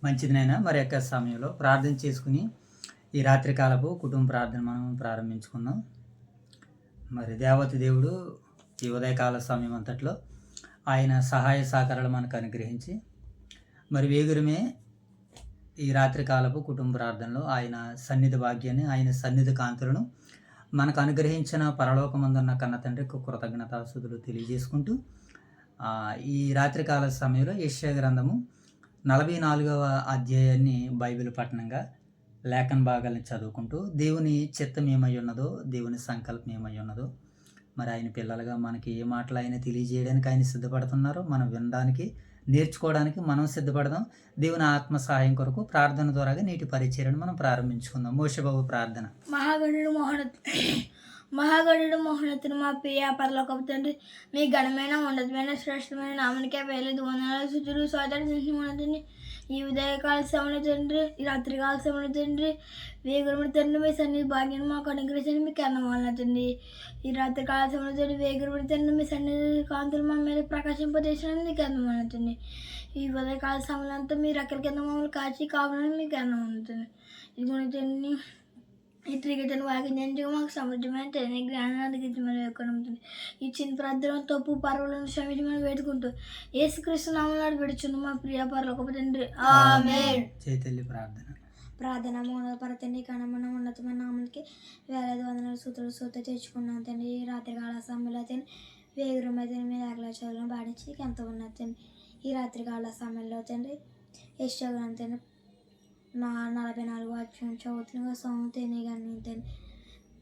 మంచిది నాయనా. మరి యొక్క సమయంలో ప్రార్థన చేసుకుని ఈ రాత్రికాలపు కుటుంబ ప్రార్థన మనం ప్రారంభించుకుందాం. మరి దేవతి దేవుడు ఈ ఉదయకాల సమయం అంతట్లో ఆయన సహాయ సహకారాలు మనకు అనుగ్రహించి మరి వేగురమే ఈ రాత్రికాలపు కుటుంబ ప్రార్థనలో ఆయన సన్నిధి భాగ్యాన్ని, ఆయన సన్నిధి కాంతులను మనకు అనుగ్రహించిన పరలోకమందున్న కన్న తండ్రికి కృతజ్ఞతాస్తుతులు తెలియజేసుకుంటూ ఈ రాత్రికాల సమయంలో యెషయా గ్రంథము 44వ అధ్యాయాన్ని బైబిల్ పఠనంగా లేఖన భాగాలను చదువుకుంటూ దేవుని చిత్తం ఏమై ఉన్నదో, దేవుని సంకల్పం ఏమై ఉన్నదో, మరి ఆయన పిల్లలుగా మనకి ఏ మాటలు ఆయన తెలియజేయడానికి ఆయన సిద్ధపడుతున్నారో మనం వినడానికి, నేర్చుకోవడానికి మనం సిద్ధపడదాం. దేవుని ఆత్మ సహాయం కొరకు ప్రార్థన ద్వారాగా నేటి పరిచర్యను మనం ప్రారంభించుకుందాం. మోషేబాబు ప్రార్థన. మహాగణుడు మహోన్నతుడు మా ప్రియ పరలోకపు తండ్రి, మీ ఘనమైన ఉన్నతమైన శ్రేష్టమైన నామనికే వేలేదు వందనాలు శుద్ధుడు సోదరుని ఈ ఉదయకాల సమయంలో తండ్రి, ఈ రాత్రికాల సమయంలో తండ్రి, వేగురముడి తండ్రి మీ సన్నిధి భాగ్యం మాకు అనుగ్రహించండి. మీకు అన్నవాళ్ళ తండ్రి, ఈ రాత్రికాల సమయంలో తండ్రి వేగురముడి తండ్రి మీ సన్నిధి కాంతులు మా మీద ప్రకాశింపజేసినందుకు మీకు అన్నవాళ్ళ తండ్రి. ఈ ఉదయకాల సమయంలో అంతా మీరు ఎక్కడి కింద మమ్మల్ని కాచి కావాలని మీకు అన్నవాళ్ళ తండ్రి. ఇది తండ్రి ఈ త్రిగతను వాకించడానికి మాకు సమృద్ధమైన తెలియని జ్ఞానాన్ని అందించమని వేడుకుంటుంది. ఈ చిన్న ప్రార్థన తప్పు పర్వాలను క్షమించమని వేడుకుంటూ యేసుక్రీస్తు నామములో విడుచున్న మా ప్రియ పరలోకపు తండ్రి, ఆమేన్. చైతన్య ప్రార్థన మూలపరతండి కణమన ఉన్నతమైన నామానికి వేలాది వందల సూత తెచ్చుకున్నాను తండ్రి. ఈ రాత్రికాల సమయంలో తండ్రి వేగురమైతే మీద అగల చదువులను పాటించి ఎంత ఉన్నది తండ్రి. ఈ రాత్రికాల సమయంలో తండ్రి యెషయా గ్రంథం 44 వాక్యం చదువుతున్న సౌంతేనే కానీ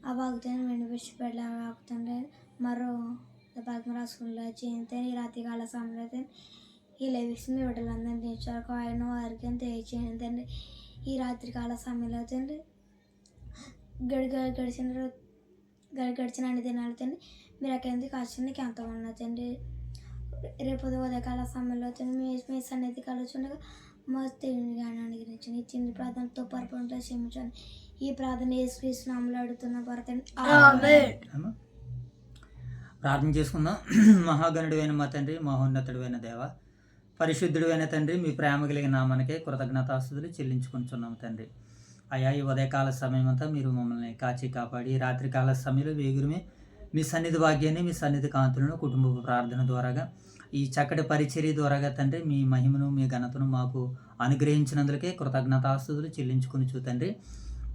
ఆ వాగుతాను వెండి విడిచిపెట్టలేకపోతుంటే మరో భాగం రాసుకుంటా చేయంతే. ఈ రాత్రికాల సమయంలో ఈ లైవ్స్ మీ బిడ్డలందరినీ తీర్చారు ఆయన వారికి తెలియచేయండి. ఈ రాత్రికాల సమయంలో తండ్రి గడిచిన అన్ని దినాలు తండ్రి మీరు అక్కడి కాల్చడానికి ఎంత ఉన్నదండి. రేపు ఉదయకాల సమయంలో తండ్రి మీ సన్నిధి కలుచుండగా మా దేవుని జ్ఞానాన్ని గురించి చిన్న ప్రార్థనతో పొరపాటు క్షమించండి. ఈ ప్రార్థన యేసుక్రీస్తు నామములో అడుగుతున్న ప్రార్థన చేసుకుందాం. మహాగణుడైన మా తండ్రి, మహోన్నతుడైన దేవ, పరిశుద్ధుడైన తండ్రి, మీ ప్రేమ కలిగిన నామానికే కృతజ్ఞతాస్తుతులు చెల్లించుకుంటున్నాము తండ్రి. అయా ఈ ఉదయకాల సమయం అంతా మీరు మమ్మల్ని కాచి కాపాడి రాత్రికాల సమయంలో వేగురమే మీ సన్నిధి భాగ్యాన్ని, మీ సన్నిధి కాంతులను కుటుంబ ప్రార్థన ద్వారాగా ఈ చక్కటి పరిచర్య ద్వారాగా తండ్రి మీ మహిమను, మీ ఘనతను మాకు అనుగ్రహించినందుకే కృతజ్ఞతాస్తుతులు చెల్లించుకుని తండ్రి.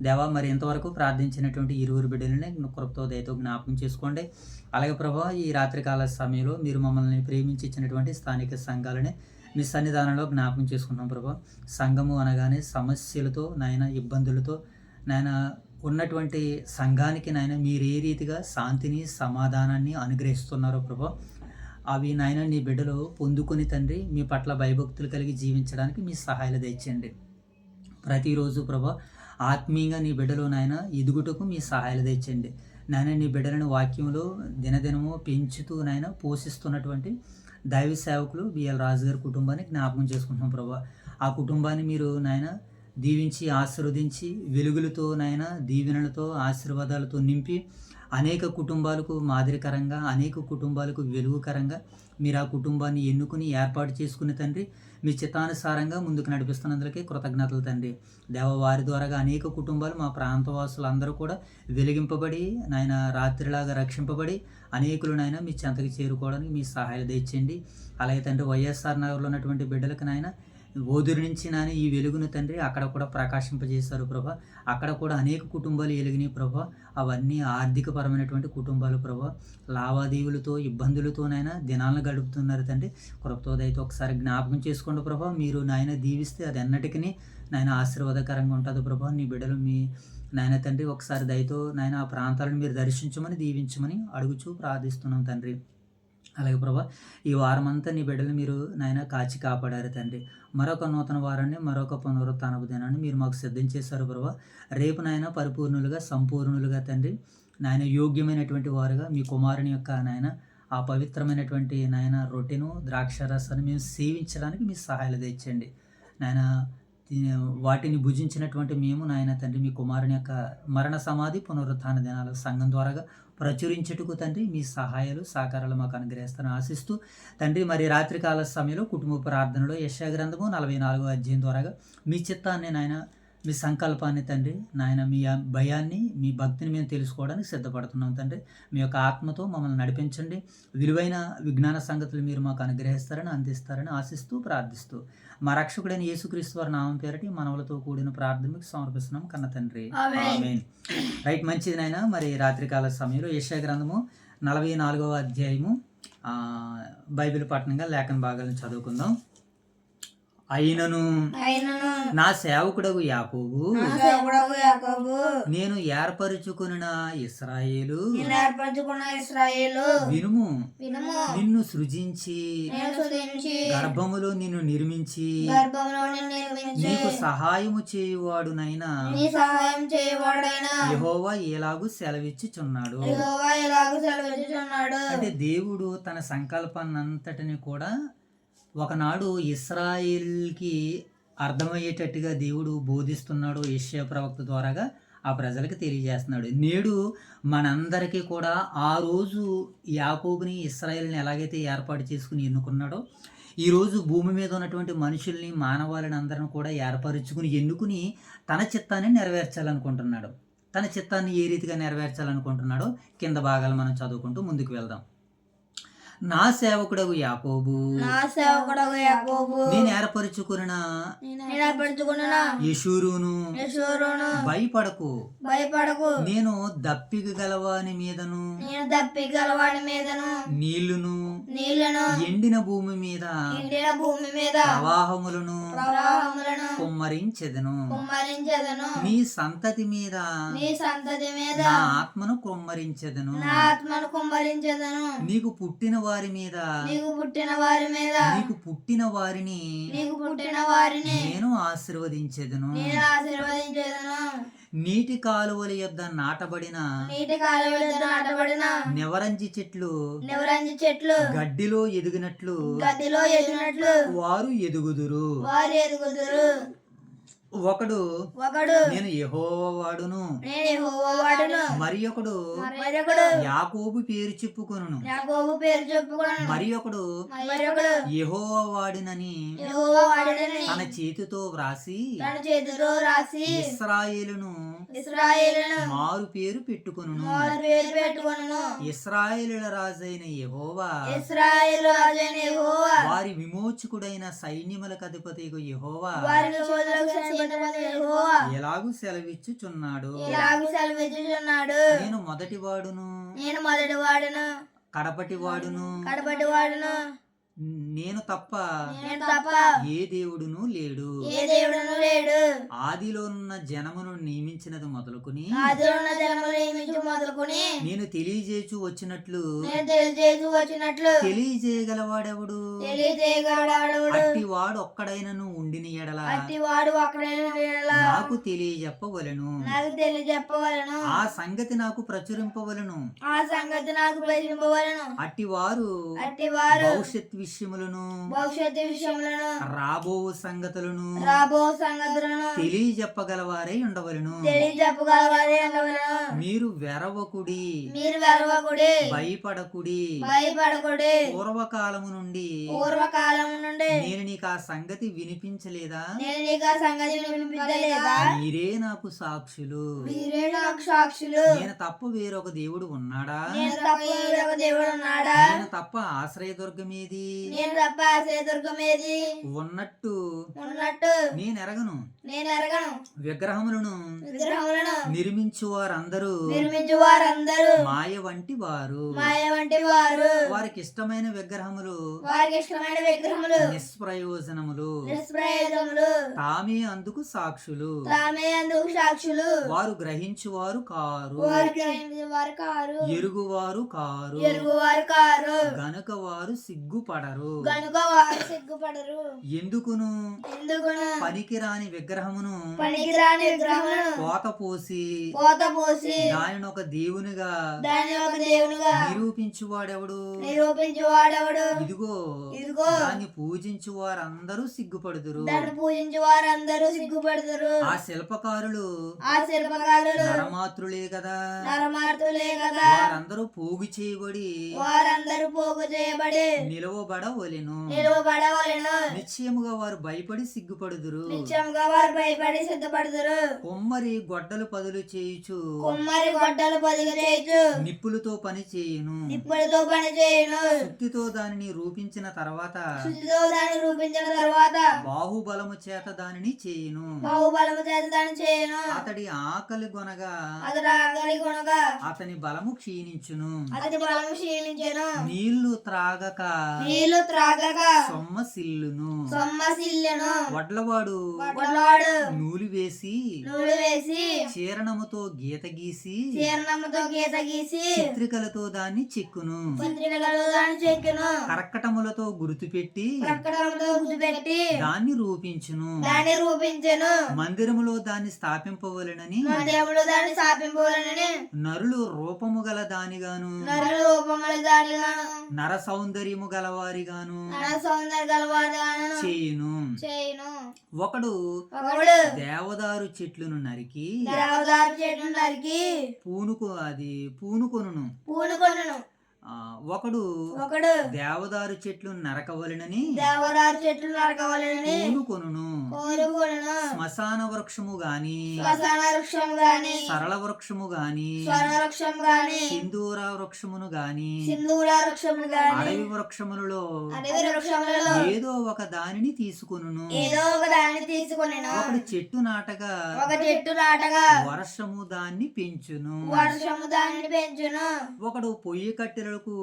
దేవా, మరి ఇంతవరకు ప్రార్థించినటువంటి ఇరువురు బిడ్డలని కృపతో దయతో జ్ఞాపకం చేసుకోండి. అలాగే ప్రభా, ఈ రాత్రికాల సమయంలో మీరు మమ్మల్ని ప్రేమించి ఇచ్చినటువంటి స్థానిక సంఘాలని మీ సన్నిధానంలో జ్ఞాపకం చేసుకుంటున్నాం ప్రభా. సంఘము అనగానే సమస్యలతో నాయన, ఇబ్బందులతో నాయన ఉన్నటువంటి సంఘానికి నాయన మీరు ఏ రీతిగా శాంతిని, సమాధానాన్ని అనుగ్రహిస్తున్నారో ప్రభా, అవి నాయన నీ బిడ్డలు పొందుకొని తండ్రి మీ పట్ల భయభక్తులు కలిగి జీవించడానికి మీ సహాయాలు తెచ్చండి. ప్రతిరోజు ప్రభా ఆత్మీయంగా నీ బిడ్డలు నాయన ఎదుగుటకు మీ సహాయాలు తెచ్చండి. నాయన నీ బిడ్డలను వాక్యంలో దినదినము పెంచుతూ నాయన పోషిస్తున్నటువంటి దైవ సేవకులు బిఎల్ రాజు గారి కుటుంబాన్ని జ్ఞాపకం చేసుకుంటున్నాం ప్రభా. ఆ కుటుంబాన్ని మీరు నాయన దీవించి ఆశీర్వదించి వెలుగులతో నాయన దీవెనలతో ఆశీర్వాదాలతో నింపి అనేక కుటుంబాలకు మాదిరికరంగా, అనేక కుటుంబాలకు వెలుగుకరంగా మీరు ఆ కుటుంబాన్ని ఎన్నుకుని ఏర్పాటు చేసుకుని తండ్రి మీ చిత్తానుసారంగా ముందుకు నడిపిస్తున్నందుకే కృతజ్ఞతలు తండ్రి. వారి ద్వారాగా అనేక కుటుంబాలు మా ప్రాంతవాసులందరూ కూడా వెలిగింపబడి నాయన రాత్రిలాగా రక్షింపబడి అనేకులు నాయన మీ చెంతకి చేరుకోవడానికి మీ సహాయాలు తెచ్చండి. అలాగే తండ్రి వైఎస్ఆర్ నగర్లో ఉన్నటువంటి బిడ్డలకు నాయన ఓదురు నుంచి నాని ఈ వెలుగును తండ్రి అక్కడ కూడా ప్రకాశింపజేశారు ప్రభా. అక్కడ కూడా అనేక కుటుంబాలు వెలిగినాయి ప్రభా. అవన్నీ ఆర్థికపరమైనటువంటి కుటుంబాలు ప్రభా. లావాదేవీలతో ఇబ్బందులతోనైనా దినాలను గడుపుతున్నారు తండ్రి. కృపతో దయతో ఒకసారి జ్ఞాపకం చేసుకోండి ప్రభా. మీరు నాయన దీవిస్తే అది ఎన్నటికీ నాయన ఆశీర్వాదకరంగా ఉంటుంది ప్రభా. నీ బిడ్డలు మీ నాయన తండ్రి ఒకసారి దయతో నాయన ఆ ప్రాంతాలను మీరు దర్శించమని, దీవించమని అడుగుచూ ప్రార్థిస్తున్నాం తండ్రి. అలాగే ప్రభా, ఈ వారం అంతా నీ బిడ్డలు మీరు నాయన కాచి కాపాడారు తండ్రి. మరొక నూతన వారాన్ని, మరొక పునరుత్థానపు దినాన్ని మీరు మాకు సిద్ధం చేశారు ప్రభా. రేపు నాయన పరిపూర్ణులుగా, సంపూర్ణులుగా తండ్రి నాయన యోగ్యమైనటువంటి వారుగా మీ కుమారుని యొక్క నాయన ఆ పవిత్రమైనటువంటి నాయన రొట్టెను, ద్రాక్షరసాన్ని మేము సేవించడానికి మీ సహాయాలు తెచ్చండి నాయన. వాటిని భుజించినటువంటి మేము నాయన తండ్రి మీ కుమారుని యొక్క మరణ సమాధి పునరుత్థాన దినాలు సంఘం ద్వారాగా ప్రచురించుటకు తండ్రి మీ సహాయాలు సహకారాలు మాకు అనుగ్రహిస్తారని ఆశిస్తూ తండ్రి మరి రాత్రికాల సమయంలో కుటుంబ ప్రార్థనలో యెషయా గ్రంథము 44వ అధ్యాయం ద్వారాగా మీ చిత్తాన్ని నాయన మీ సంకల్పాన్ని తండ్రి నాయన మీ భయాన్ని మీ భక్తిని మేము తెలుసుకోవడానికి సిద్ధపడుతున్నాం తండ్రి మీ యొక్క ఆత్మతో మమ్మల్ని నడిపించండి విలువైన విజ్ఞాన సంగతులు మీరు మాకు అనుగ్రహిస్తారని అందిస్తారని ఆశిస్తూ ప్రార్థిస్తూ మా రక్షకుడైన యేసుక్రీస్తు వారి నామం పేరటి మనవులతో కూడిన ప్రార్థన మీకు సమర్పిస్తున్నాం కన్న తండ్రి ఆమేన్. రైట్, మంచిది నాయన. మరి రాత్రికాల సమయంలో యెషయా గ్రంథము 44వ అధ్యాయము బైబిల్ పఠనంగా లేఖన భాగాలను చదువుకుందాం. అయినను నా సేవకుడగు యాకోబు నేను ఏర్పరచుకున్న ఇశ్రాయేలు వినుము, నిన్ను సృజించి గర్భములో నిన్ను నిర్మించి నీకు సహాయము చేయువాడునైనా యెహోవా ఎలాగూ సెలవిచ్చుచున్నాడు. అంటే దేవుడు తన సంకల్పాన్నంతటిని కూడా ఒకనాడు ఇశ్రాయేల్కి అర్థమయ్యేటట్టుగా దేవుడు బోధిస్తున్నాడు యెషయా ప్రవక్త ద్వారాగా ఆ ప్రజలకు తెలియజేస్తున్నాడు. నేడు మనందరికీ కూడా ఆ రోజు యాకోబుని ఇశ్రాయేల్ని ఎలాగైతే ఏర్పాటు చేసుకుని ఎన్నుకున్నాడో ఈరోజు భూమి మీద ఉన్నటువంటి మనుషుల్ని మానవాళిని అందరిని కూడా ఏర్పరచుకుని ఎన్నుకుని తన చిత్తాన్ని నెరవేర్చాలనుకుంటున్నాడు. తన చిత్తాన్ని ఏ రీతిగా నెరవేర్చాలనుకుంటున్నాడో కింద భాగాలు మనం చదువుకుంటూ ముందుకు వెళ్దాం. నా సేవకుడగు యాకోబు నేను ఏర్పరచుకున్న యెషూరును భయపడకు నేను దప్పిక గలవాని మీదను నీళ్లును ఎండిన భూమి మీద ప్రవాహములను కుమ్మరించెదను. నీ సంతతి మీద నా ఆత్మను కుమ్మరించెదను. నీకు పుట్టిన వారి మీద నీకు పుట్టిన వారిని నేను ఆశీర్వదించెదను. నీటి కాలువల యొద్ద నాటబడిన నెవరంజి చెట్లు గడ్డిలో ఎదిగినట్లు వారు ఎదుగుదురు. ఒకడు నేను యెహోవా వాడును, మరి ఒకడు యాకోబు పేరు చెప్పుకొనును, మరి ఒకడు యెహోవా వాడినని తన చేతితో వ్రాసి ఇశ్రాయేలును మారు పేరు పెట్టుకొనును. ఇశ్రాయేలుల రాజైన యెహోవా వారి విమోచకుడైన సైన్యములకు అధిపతి యెహోవా ఎలాగూ సెలవిచ్చుచున్నాడు. నేను మొదటి వాడును కడపటి వాడును నేను తప్ప ఏ దేవుడును లేడు. ఆదిలోనున్న జనమును నియమించినది మొదలుకొని నేను తెలియజేయచు వచ్చినట్లు తెలియజేయగలవాడెవడు? అట్టివాడు ఒక్కడైనను ఉండిన ఎడల నాకు తెలియజెప్పవలెను. ఆ సంగతి నాకు ప్రచురింపవలెను. అట్టివారు భవిష్యత్ విషయములను రాబో సంగతులను తెలియజెప్పగలవారై ఉండవలెను. మీరు వెరవకుడి భయపడకుడి. పూర్వకాలము నుండి నేను నీకు ఆ సంగతి వినిపించలేదా? మీరే నాకు సాక్షులు. నేను తప్ప వేరొక దేవుడు ఉన్నాడా? నేను తప్ప ఆశ్రయదుర్గమేది ఉన్నట్టు నేను ఎరగను. విగ్రహములను నిర్మించు వారందరూ మాయ వంటి వారు. వారికి ఇష్టమైన విగ్రహములు నిష్ప్రయోజనములు. తామే అందుకు సాక్షులు. వారు గ్రహించువారు కారు, ఎరుగువారు కారు, గనుక వారు సిగ్గుపడరు. ఎందుకును పనికిరాని విగ్రహమును పనికిరాని విగ్రహమును పోత పోసి దానిని ఒక దేవునిగా దాని ఒక దేవునిగా నిరూపించువాడెవడు నిరూపించువాడెవడు? ఇదిగో ఇదిగో దాన్ని పూజించు వారందరూ సిగ్గుపడుదురు. దాన్ని పూజించే వారందరూ సిగ్గుపడతారు. ఆ శిల్పకారులు ఆ శిల్పకారులు నరమాత్రులే కదా, నరమార్తులే కదా, వారందరూ పోగు చేయబడి వారందరూ పోగు చేయబడి నిలవబడవలెను. నిలువబడవలెను. నిశ్చయముగా వారు భయపడి సిగ్గుపడుదురు. నిత్యంగా వారు భయపడి సిద్ధపడతారు. కొమ్మరి గొడ్డలు పదులు చేయుచు కుమ్మరి గొడ్డలు పొదిగి చేయొచ్చు, నిప్పులతో పని చేయును. నిప్పులతో పని చేయను. సుత్తితో దానిని రూపించిన తర్వాత శుద్ధితో దాన్ని రూపించిన తర్వాత బాహుబలము చేత దానిని చేయును. బాహుబలము చేత దాన్ని చేయను. అతడి ఆకలి గొనగా అతడు ఆకలి కొనగా అతని బలము క్షీణించును. అతడి బలము క్షీణించెను. నీళ్లు త్రాగక నీళ్లు త్రాగక సొమ్మసిల్లును. సొమ్మసిల్లెను. వడ్లవాడు వడ్లవాడు నూలు వేసి నూలు వేసి చీరణముతో గీత గీసి చీరణముతో గీత గీసి చిత్రికలతో దాన్ని చెక్కును. పత్రికలు దాన్ని చెక్కును. కర్కటములతో గుర్తుపెట్టి ప్రకటనతో గుర్తుపెట్టి దాన్ని రూపించును. దాన్ని రూపించెను. మందిరములో దాన్ని స్థాపింపవలెనని మన దేవుడు దాన్ని స్థాపింపవాలని నరులు రూపము గల దానిగాను నరుల రూపముల దానిగాను నర సౌందర్యము గలవారిగాను నర సౌందర్య గలవాడుగాను చేయును. చేయును. ఒకడు ఒకడు దేవదారు చెట్లను నరికి దేవదారు చెట్లు నరికి పూనుకొనును. పూనుకొనును. ఒకడు ఒకడు దేవదారు చెట్లు నరకవలెనని దేవదారు చెట్లు నరకవలెనని పూనుకొనును. కోరుకొనును. శ్మశాన వృక్షము గాని శ్మశాన వృక్షం గాని సరళ వృక్షము గాని స్వర్ణ వృక్షం గాని సింధూర వృక్షమును గాని సింధూర వృక్షము గాని అడవి వృక్షములలో అడవి వృక్షములలో ఏదో ఒక దానిని తీసుకొనును. ఏదో ఒక దాన్ని తీసుకొనెను. ఒకడు చెట్టు నాటగా ఒక చెట్టు నాటగా వర్షము దాన్ని పెంచును. వర్షము దానిని పెంచును. ఒకడు పొయ్యి కట్టెలకు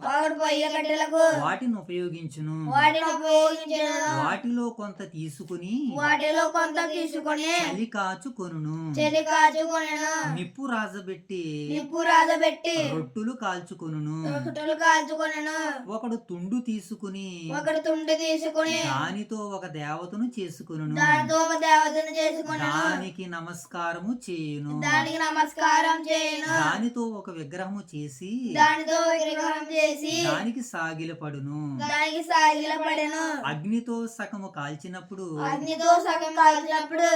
ఒకడు పొయ్యి కట్టెలకు వాటిని ఉపయోగించును. వాటిని ఉపయోగించును. వాటిలో కొంత తీసుకుని వాటిలో కొంత తీసుకొని చలి కాచుకొనును. చెలి కాచుకొనెను. నిప్పు రాజబెట్టి నిప్పు రాజబెట్టి రొట్టులు కాల్చుకొనును. రొట్టెలు కాల్చుకొనెను. ఒకడు తుండు తీసుకుని ఒకడు తుండి తీసుకొని దానితో ఒక దేవతను చేసుకొనును. దానితో ఒక దేవతను చేసుకొని దానికి నమస్కారము చేయును. దానికి నమస్కారం చేయను. దానితో ఒక విగ్రహము చేసి దానితో విగ్రహం చేసి దానికి సాగిలపడును. దానికి సాగిలపడెను. అగ్నితో సగము కాల్చినప్పుడు అగ్నితో సగం కాల్చినప్పుడు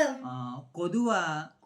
కొదువ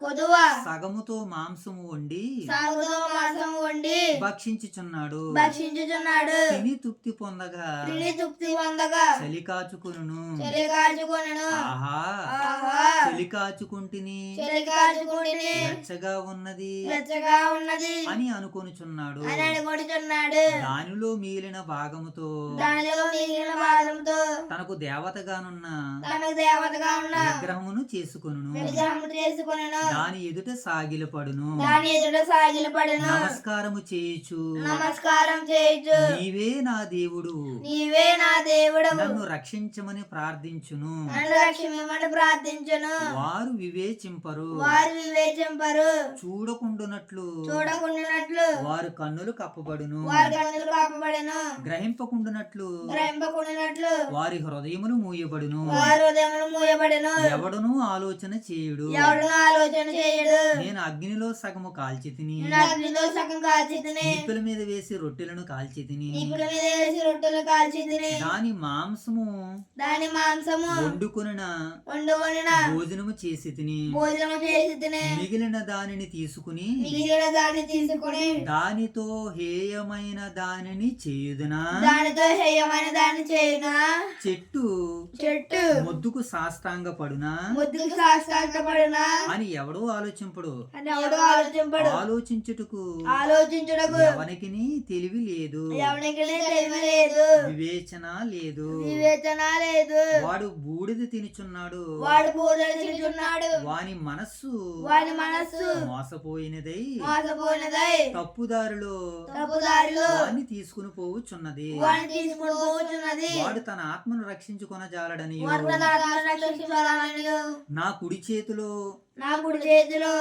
కొదువ సగముతో మాంసము వండి సాగుతో మాంసం వండి భక్షించుచున్నాడు. భక్షించుచున్నాడు. తిని తృప్తి పొందగా తిని తృప్తి పొందగా చలి కాచుకొనును. చెలి కాచుకొనెను. ఆహా ఆహా చలి కాచుకుంటిని చెలి కాచుకుంటుని వెచ్చగా ఉన్నది వెచ్చగా ఉన్నది అని అనుకొనుచున్నాడు. అని అనుకొనిచున్నాడు. దానిలో మిగిలిన భాగముతో దానిలో మిగిలిన భాగంతో తనకు దేవతగానున్న తనకు దేవతగా ఉన్న విగ్రహమును చేసుకొనును. విగ్రహం చేసుకొనెను. దాని ఎదుట సాగిలపడును. దాని ఎదుట సాగిలపడెను. నమస్కారము చేయుచు నమస్కారం చేయొచ్చు. నీవే నా దేవుడు, నీవే నా దేవుడవు, నన్ను రక్షించమని ప్రార్థించును. నన్ను రక్షించమని ప్రార్థించును. వారు వివేచింపరు, వారు వివేచింపరు. చూడకుండునట్లు చూడకుండానట్లు వారు కన్నులు కప్పబడును. వారి కన్నులు కాపబడెను. గ్రహింపకుండునట్లు గ్రహింపకుండానట్లు వారి హృదయములు మూయబడును. వారి హృదయములు మూయబడెను. ఎవడునూ ఆలోచన చేయుడు. ఎవడును ఆలోచన చేయడు. నేను అగ్నిలో సగము కాల్చి తిని నేను అగ్నిలో సగం కాల్చి తిని నిప్పుల మీద వేసి రొట్టెలను కాల్చి తిని నిప్పుల మీద వేసి రొట్టెలు కాల్చి తిని దాని మాంసము దాని మాంసము వండుకొనిన వండుకొనిన భోజనము చేసి తిని భోజనం చేసి తిని మిగిలిన దానిని తీసుకుని మిగిలిన దాన్ని తీసుకుని దానితో హేయమైన దానిని చేయుదునా. దానితో హేయమైన దాన్ని చేయునా. చెట్టు చెట్టు మొద్దుకు సాష్టాంగ పడునా ముద్దుకు సాష్టాంగపడునా అని ఎవడో ఆలోచింపడు. అని ఎవడు ఆలోచింపడు. ఆలోచించుటకు ఆలోచించుటకు ఎవనికిని తెలివి లేదు, ఎవరికి తెలివి లేదు, వివేచన లేదు. వివేచన లేదు. వాడు బూడిద తినుచున్నాడు, వాడు బూరెలు తింటున్నాడు. వాని మనస్సు వాని మనస్సు మోసపోయినదై మోసపోయినదై తప్పుదారిలో తప్పుదారిలో వాని తీసుకుని పోవుచున్నది. వాడిని తీసుకుని పోతున్నది. వాడు తన ఆత్మను రక్షించుకొనజాలడని వాడు తన ఆత్మను రక్షించుకోవాలని నా కుడి చేతిలో నా కుడి చేతిలో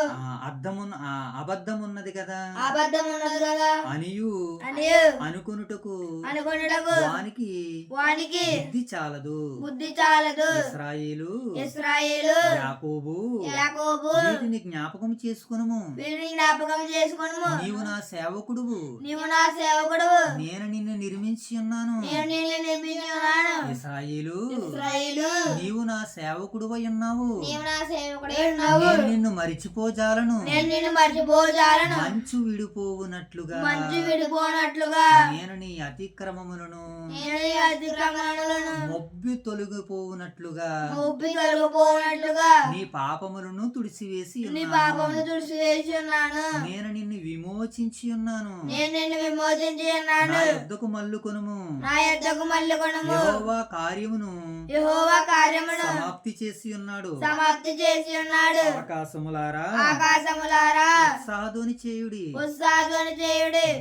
అబద్ధం ఉన్నది కదా అబద్ధం ఉన్నది కదా అనియు అని అనుకొనుటకు అనుకొనుటకు వానికి బుద్ధి చాలదు. బుద్ధి చాలదు. ఇశ్రాయేలు యాకోబు వీటిని జ్ఞాపకం చేసుకొనుము. నీవు నా సేవకుడువు. నేను నిన్ను నిర్మించి ఉన్నాను. ఇశ్రాయేలు నీవు నా సేవకుడువై ఉన్నావు. నేను నిన్ను మరిచిపోజాలను. మంచు విడిపోవునట్లుగా నేను నీ అతిక్రమములను మొబ్బి తొలగిపోవునట్లుగా నీ పాపములను తుడిసివేసి ఉన్నాను. నేను నిన్ను విమోచించి ఉన్నాను. నా యొద్దకు మల్లుకొనుము. యెహోవా కార్యమును సమాప్తి చేసి ఉన్నాడు. ఆకాశములారా ఉత్సాహధ్వని చేయుడి.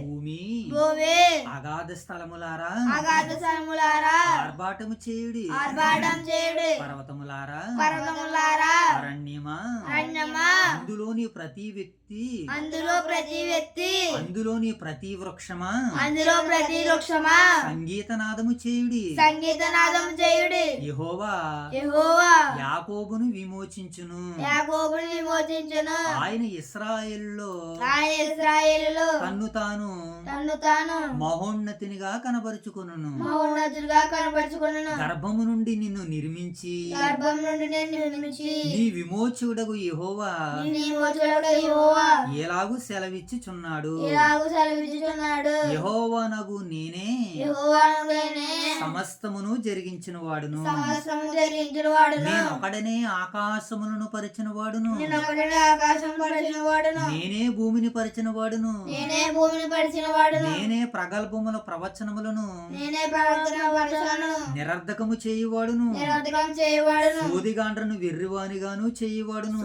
భూమి అగాధ స్థలములారా ఆర్భాటము చేయుడి. పర్వతములారా అరణ్యమా అందులోని ప్రతి వ్యక్తి అందులోని ప్రతి వృక్షమా సంగీతనాదము చేయుడి. యెహోవా యాకోబును విమోచించును. ఆయన ఇశ్రాయేలులో తన్ను తాను మహోన్నతినిగా కనబరుచుకొనును. గర్భము నుండి నిన్ను నిర్మించి నీ విమోచకుడగు యెహోవా ఎలాగూ సెలవిచ్చుచున్నాడు. యెహోవానగు నేనే సమస్తమును జరిగించిన వాడును. నేను ఒకడనే ఆకాశములను పరిచిన వాడును. నేనే భూమిని పరిచిన వాడును. నేనే ప్రగల్భముల ప్రవచనములను నిరర్ధకము చేయువాడును. సోదిగాండ్రను వెర్రివానిగాను చేయువాడును.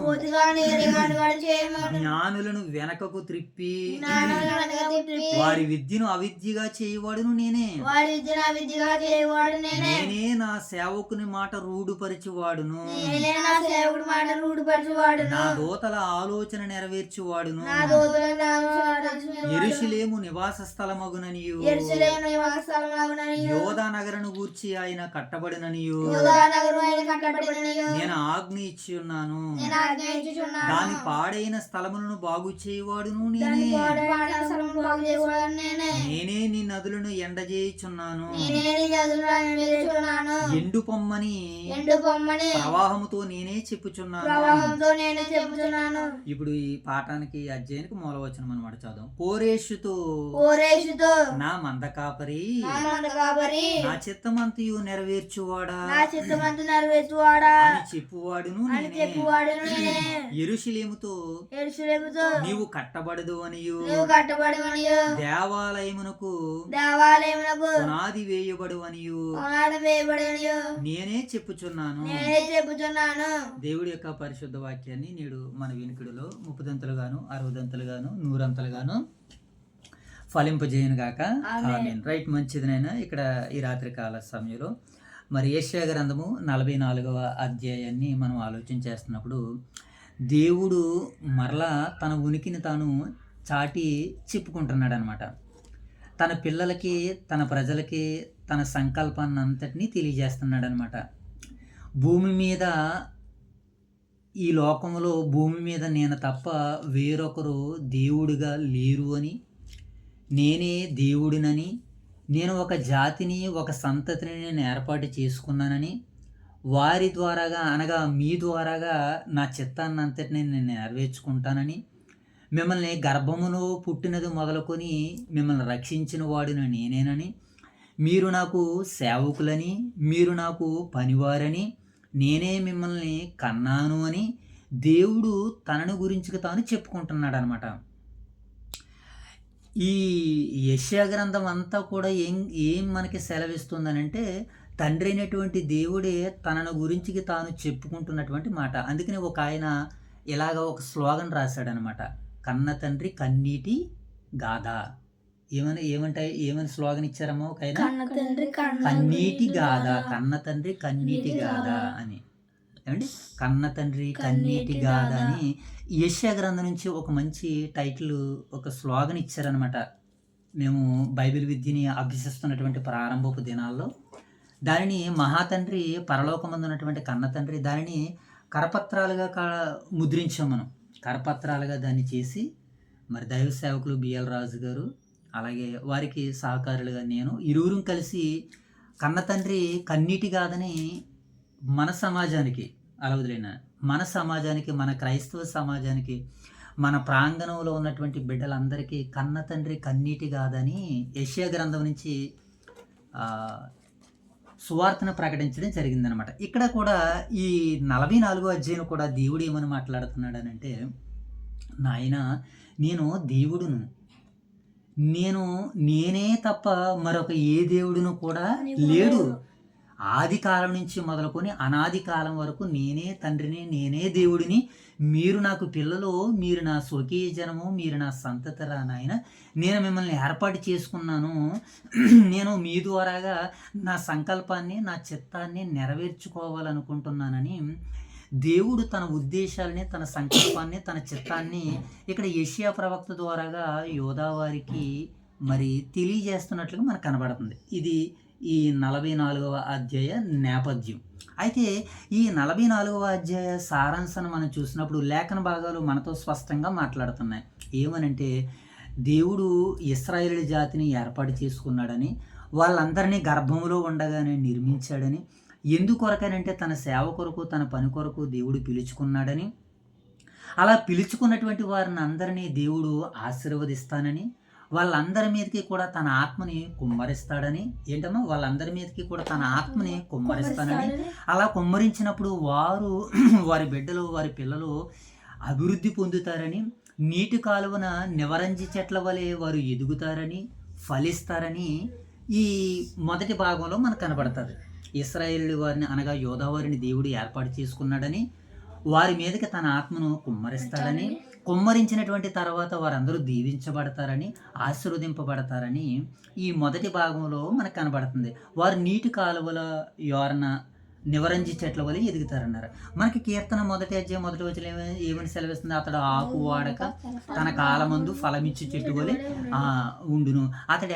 జ్ఞానులను వెనకకు త్రిప్పి వారి విద్యను అవిద్యగా చేయువాడును నేనే. నేనే నా సేవకుని మాట రూఢుపరిచువాడును. నా దూతల ఆలోచన నెరవేర్చువాడును. యెరూషలేము నివాస స్థలమగుననియు యోధా నగరను గూర్చి ఆయన కట్టబడిననియు నేను ఆజ్ఞ ఇచ్చి ఉన్నాను. దాని పాడైన స్థలములను బాగు చేయువాడును నేనే. నేనే నీ నదులను ఎండజేయుచున్నాను. ఎండు పొమ్మని ప్రవాహముతో నేనే చెప్పుచున్నాను. ఇప్పుడు ఈ పాఠానికి అధ్యాయానికి మూలవచనం అన్నమాట. చదువు. కోరేషుతో నా మంద కాపరి నా చిత్తమంతయు నెరవేర్చువాడా అని చెప్పువాడును నేనే. యెరూషలేముతో నీవు కట్టబడదు అనియు దేవాలయమునకు పునాది వేయబడు అనియు నేనే చెప్పుచున్నాను. దేవుడి యొక్క పరిశుద్ధ వాక్యాన్ని నేడు మన వినికిడిలో 30 60 100 ఫలింపజేయను గాక. ఆమేన్. రైట్, మంచిదినైనా ఇక్కడ ఈ రాత్రి కాల సమయంలో మరి యెషయా గ్రంథము 44వ అధ్యాయాన్ని మనం ఆలోచన చేస్తున్నప్పుడు దేవుడు మరలా తన ఉనికిని తాను చాటి చెప్పుకుంటున్నాడు అనమాట. తన పిల్లలకి, తన ప్రజలకి తన సంకల్పాన్ని అంతటినీ తెలియజేస్తున్నాడు అనమాట. భూమి మీద, ఈ లోకంలో భూమి మీద నేను తప్ప వేరొకరు దేవుడిగా లేరు అని, నేనే దేవుడినని, నేను ఒక జాతిని, ఒక సంతతిని నేను ఏర్పాటు చేసుకున్నానని, వారి ద్వారాగా అనగా మీ ద్వారాగా నా చిత్తాన్ని అంతటిని నేను నెరవేర్చుకుంటానని, మిమ్మల్ని గర్భములో పుట్టినది మొదలుకొని మిమ్మల్ని రక్షించిన వాడిని నేనేనని, మీరు నాకు సేవకులని, మీరు నాకు పనివారని, నేనే మిమ్మల్ని కన్నాను అని దేవుడు తనను గురించి తాను చెప్పుకుంటున్నాడు అనమాట. ఈ యెషయా గ్రంథం అంతా కూడా ఏం మనకి సెలవిస్తుందనంటే తండ్రి అయినటువంటి దేవుడే తనను గురించి తాను చెప్పుకుంటున్నటువంటి మాట. అందుకని ఒక ఆయన ఇలాగ ఒక స్లోగన్ రాశాడనమాట, కన్న తండ్రి కన్నీటి గాథ. ఏమని స్లోగన్ ఇచ్చారమ్మా ఒక ఆయన? కన్నీటి గాథ, కన్న తండ్రి కన్నీటి గాథ అని. ఏమండి, కన్న తండ్రి కన్నీటి గాథ అని యెషయా గ్రంథం నుంచి ఒక మంచి టైటిల్, ఒక స్లోగన్ ఇచ్చారనమాట. మేము బైబిల్ విద్యని అభ్యసిస్తున్నటువంటి ప్రారంభపు దినాల్లో దానిని మహాతండ్రి, పరలోకమందున్నటువంటి కన్న తండ్రి, దానిని కరపత్రాలుగా ముద్రించాం మనం. కరపత్రాలుగా దాన్ని చేసి మరి దైవ సేవకులు బిఎల్ రాజు గారు, అలాగే వారికి సహకారులుగా నేను, ఇరువురం కలిసి కన్న తండ్రి కన్నీటి గాథని మన సమాజానికి, అలా వదిలేనా, మన సమాజానికి, మన క్రైస్తవ సమాజానికి, మన ప్రాంగణంలో ఉన్నటువంటి బిడ్డలందరికీ కన్న తండ్రి కన్నీటి గాథని యెషయా గ్రంథం నుంచి సువార్తను ప్రకటించడం జరిగిందనమాట. ఇక్కడ కూడా ఈ 44వ అధ్యాయం కూడా దేవుడు ఏమని మాట్లాడుతున్నాడనంటే, నాయన నేను దేవుడును, నేనే తప్ప మరొక ఏ దేవుడును కూడా లేడు. ఆది కాలం నుంచి మొదలుకొని అనాది కాలం వరకు నేనే తండ్రిని, నేనే దేవుడిని. మీరు నాకు పిల్లలు, మీరు నా స్వకీయ జనము, మీరు నా సంతతిరా నాయన. నేను మిమ్మల్ని ఏర్పాటు చేసుకున్నాను. నేను మీ ద్వారాగా నా సంకల్పాన్ని, నా చిత్తాన్ని నెరవేర్చుకోవాలనుకుంటున్నానని దేవుడు తన ఉద్దేశాలని, తన సంకల్పాన్ని, తన చిత్తాన్ని ఇక్కడ యెషయా ప్రవక్త ద్వారాగా యోధా వారికి మరి తెలియజేస్తున్నట్లుగా మనకు కనబడుతుంది. ఇది ఈ 44వ అధ్యాయ నేపథ్యం. అయితే ఈ 44వ అధ్యాయ సారాంశాన్ని మనం చూసినప్పుడు లేఖన భాగాలు మనతో స్పష్టంగా మాట్లాడుతున్నాయి. ఏమనంటే, దేవుడు ఇశ్రాయేలు జాతిని ఏర్పాటు చేసుకున్నాడని, వాళ్ళందరినీ గర్భంలో ఉండగానే నిర్మించాడని, ఎందుకొరకనంటే తన సేవ కొరకు, తన పని కొరకు దేవుడు పిలుచుకున్నాడని, అలా పిలుచుకున్నటువంటి వారిని అందరినీ దేవుడు ఆశీర్వదిస్తానని, వాళ్ళందరి మీదకి కూడా తన ఆత్మని కుమ్మరిస్తాడని, ఏంటమ్మా, వాళ్ళందరి మీదకి కూడా తన ఆత్మని కుమ్మరిస్తానని, అలా కుమ్మరించినప్పుడు వారు, వారి బిడ్డలు, వారి పిల్లలు అభివృద్ధి పొందుతారని, నీటి కాలువన నివరంజి చెట్ల వలె వారు ఎదుగుతారని, ఫలిస్తారని ఈ మొదటి భాగంలో మనకు కనబడుతుంది. ఇశ్రాయేలు వారిని, అనగా యోధా వారిని దేవుడు ఏర్పాటు చేసుకున్నాడని, వారి మీదకి తన ఆత్మను కుమ్మరిస్తాడని, కుమ్మరించినటువంటి తర్వాత వారందరూ దీవించబడతారని, ఆశీర్వదింపబడతారని ఈ మొదటి భాగంలో మనకు కనబడుతుంది. వారు నీటి కాలువల యోరన నివరంజి చెట్ల వల్ల ఎదుగుతారన్నారు. మనకి కీర్తన మొదటి అధ్యాయం మొదటి వచనం ఏమని సెలవిస్తుంది? అతడు ఆకు వాడక తన కాలమందు ఫలమిచ్చి చెట్టు వలె ఉండును. అతడు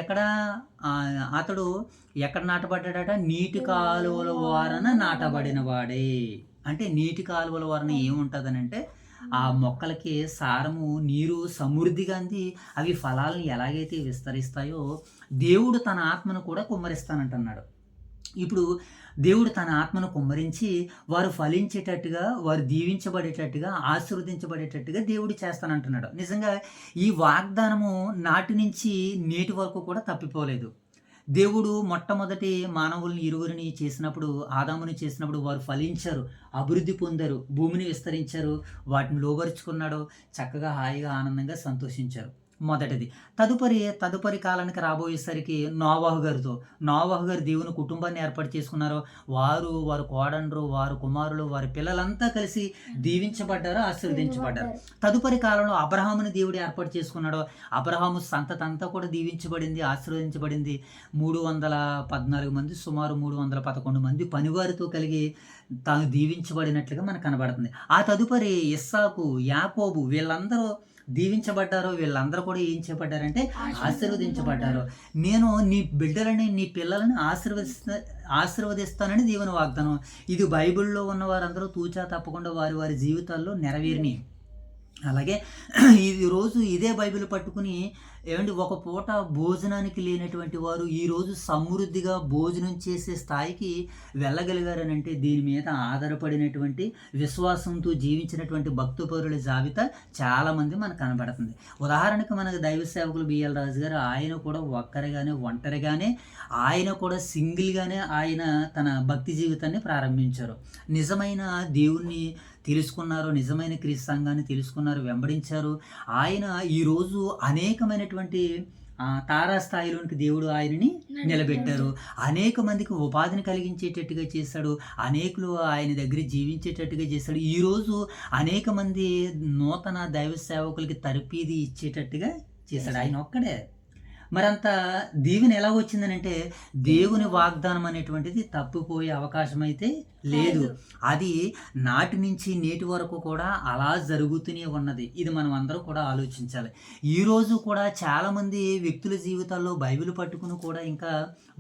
ఎక్కడ నాటబడ్డాడట? నీటి కాలువల వారన నాటబడిన వాడే. అంటే నీటి కాలువల వారన ఏముంటుందని అంటే, ఆ మొక్కలకి సారము, నీరు సమృద్ధిగా అంది. అవి ఫలాలను ఎలాగైతే విస్తరిస్తాయో దేవుడు తన ఆత్మను కూడా కుమ్మరిస్తానంటున్నాడు. ఇప్పుడు దేవుడు తన ఆత్మను కుమ్మరించి వారు ఫలించేటట్టుగా, వారు దీవించబడేటట్టుగా, ఆశీర్వదించబడేటట్టుగా దేవుడు చేస్తానంటున్నాడు. నిజంగా ఈ వాగ్దానము నాటి నుంచి నేటి వరకు కూడా తప్పిపోలేదు. దేవుడు మొట్టమొదటి మానవుల్ని ఇరువురిని చేసినప్పుడు, ఆదాముని చేసినప్పుడు వారు ఫలించారు, అభివృద్ధి పొందారు, భూమిని విస్తరించారు, వాటిని లోబరుచుకున్నాడు, చక్కగా హాయిగా ఆనందంగా సంతోషించారు. మొదటిది. తదుపరి కాలానికి రాబోయేసరికి నోవాహు గారు దేవుని కుటుంబాన్ని ఏర్పాటు చేసుకున్నారు. వారి కోడండ్రు, వారి కుమారులు, వారి పిల్లలంతా కలిసి దీవించబడ్డారు, ఆశీర్వదించబడ్డారు. తదుపరి కాలంలో అబ్రహాముని దేవుడు ఏర్పాటు చేసుకున్నాడు. అబ్రహాము సంతతంతా కూడా దీవించబడింది, ఆశీర్వదించబడింది. 314 మంది, సుమారు 311 మంది పనివారితో కలిగి తాను దీవించబడినట్లుగా మనకు కనబడుతుంది. ఆ తదుపరి ఇస్సాకు, యాకోబు వీళ్ళందరూ దీవించబడ్డారు. వీళ్ళందరూ కూడా ఏం చేయబడ్డారంటే ఆశీర్వదించబడ్డారు. నేను నీ బిడ్డలని, నీ పిల్లలని ఆశీర్వదిస్తానని దేవుని వాగ్దానం. ఇది బైబిల్లో ఉన్న వారందరూ తూచా తప్పకుండా వారి వారి జీవితాల్లో నెరవేరిని. అలాగే ఈరోజు ఇదే బైబిల్ పట్టుకుని ఒక పూట భోజనానికి లేనటువంటి వారు ఈరోజు సమృద్ధిగా భోజనం చేసే స్థాయికి వెళ్ళగలిగారనంటే దీని మీద ఆధారపడినటువంటి, విశ్వాసంతో జీవించినటువంటి భక్తపరుల జాబితా చాలామంది మనకు కనబడుతుంది. ఉదాహరణకు మనకు దైవ సేవకులు బిఎల్ రాజు గారు, ఆయన కూడా ఒంటరిగానే ఆయన కూడా సింగిల్గానే ఆయన తన భక్తి జీవితాన్ని ప్రారంభించారు. నిజమైన దేవుణ్ణి తెలుసుకున్నారు, నిజమైన క్రీస్తు సంఘాన్ని తెలుసుకున్నారు, వెంబడించారు. ఆయన ఈరోజు అనేకమైనటువంటి తారాస్థాయిలోనికి దేవుడు ఆయనని నిలబెట్టారు. అనేక మందికి ఉపాధిని కలిగించేటట్టుగా చేశాడు, అనేకులు ఆయన దగ్గర జీవించేటట్టుగా చేశాడు. ఈరోజు అనేక మంది నూతన దైవ సేవకులకి తరపీది ఇచ్చేటట్టుగా చేశాడు. ఆయన ఒక్కడే. మరంత దీవెన ఎలా వచ్చిందని అంటే దేవుని వాగ్దానం అనేటువంటిది తప్పిపోయే అవకాశం అయితే లేదు. అది నాటి నుంచి నేటి వరకు కూడా అలా జరుగుతూనే ఉన్నది. ఇది మనం అందరం కూడా ఆలోచించాలి. ఈరోజు కూడా చాలామంది వ్యక్తుల జీవితాల్లో బైబిల్ పట్టుకుని కూడా ఇంకా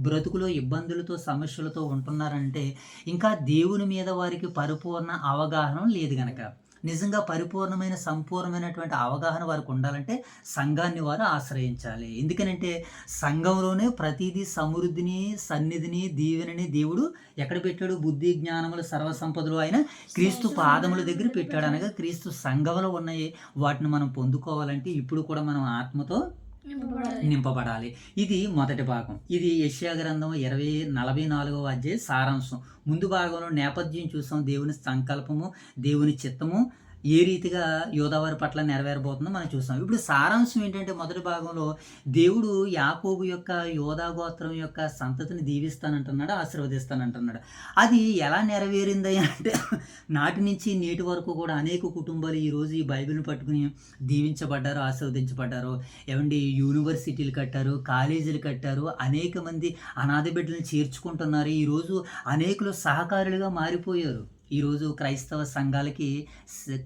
బ్రతుకులో ఇబ్బందులతో సమస్యలతో ఉంటున్నారంటే ఇంకా దేవుని మీద వారికి పరిపూర్ణ అవగాహన లేదు గనక. నిజంగా పరిపూర్ణమైన సంపూర్ణమైనటువంటి అవగాహన వారికి ఉండాలంటే సంఘాన్ని వారు ఆశ్రయించాలి. ఎందుకనంటే సంఘంలోనే ప్రతిదీ సమృద్ధిని, సన్నిధిని, దీవెనని దేవుడు ఎక్కడ పెట్టాడు? బుద్ధి జ్ఞానములు సర్వసంపదలు ఆయన క్రీస్తు పాదముల దగ్గర పెట్టాడు. అనగా క్రీస్తు సంఘంలో ఉన్నాయి. వాటిని మనం పొందుకోవాలంటే ఇప్పుడు కూడా మనం ఆత్మతో నింపబడాలి. ఇది మొదటి భాగం. ఇది యెషయా గ్రంథం 44వ అధ్యాయం సారాంశం. ముందు భాగంలో నేపథ్యం చూసాం. దేవుని సంకల్పము, దేవుని చిత్తము ఏ రీతిగా యోదావారి పట్ల నెరవేరబోతుందో మనం చూసాం. ఇప్పుడు సారాంశం ఏంటంటే మొదటి భాగంలో దేవుడు యాకోబు యొక్క యోదా గోత్రం యొక్క సంతతిని దీవిస్తానంటున్నాడు, ఆశీర్వదిస్తానంటున్నాడు. అది ఎలా నెరవేరింది అంటే నాటి నుంచి నేటి వరకు కూడా అనేక కుటుంబాలు ఈరోజు ఈ బైబిల్ని పట్టుకుని దీవించబడ్డారు, ఆశీర్వదించబడ్డారు. ఏమండి యూనివర్సిటీలు కట్టారు, కాలేజీలు కట్టారు, అనేక మంది అనాథ బిడ్డలను చేర్చుకుంటున్నారు. ఈరోజు అనేకులు సహకారులుగా మారిపోయారు. ఈరోజు క్రైస్తవ సంఘాలకి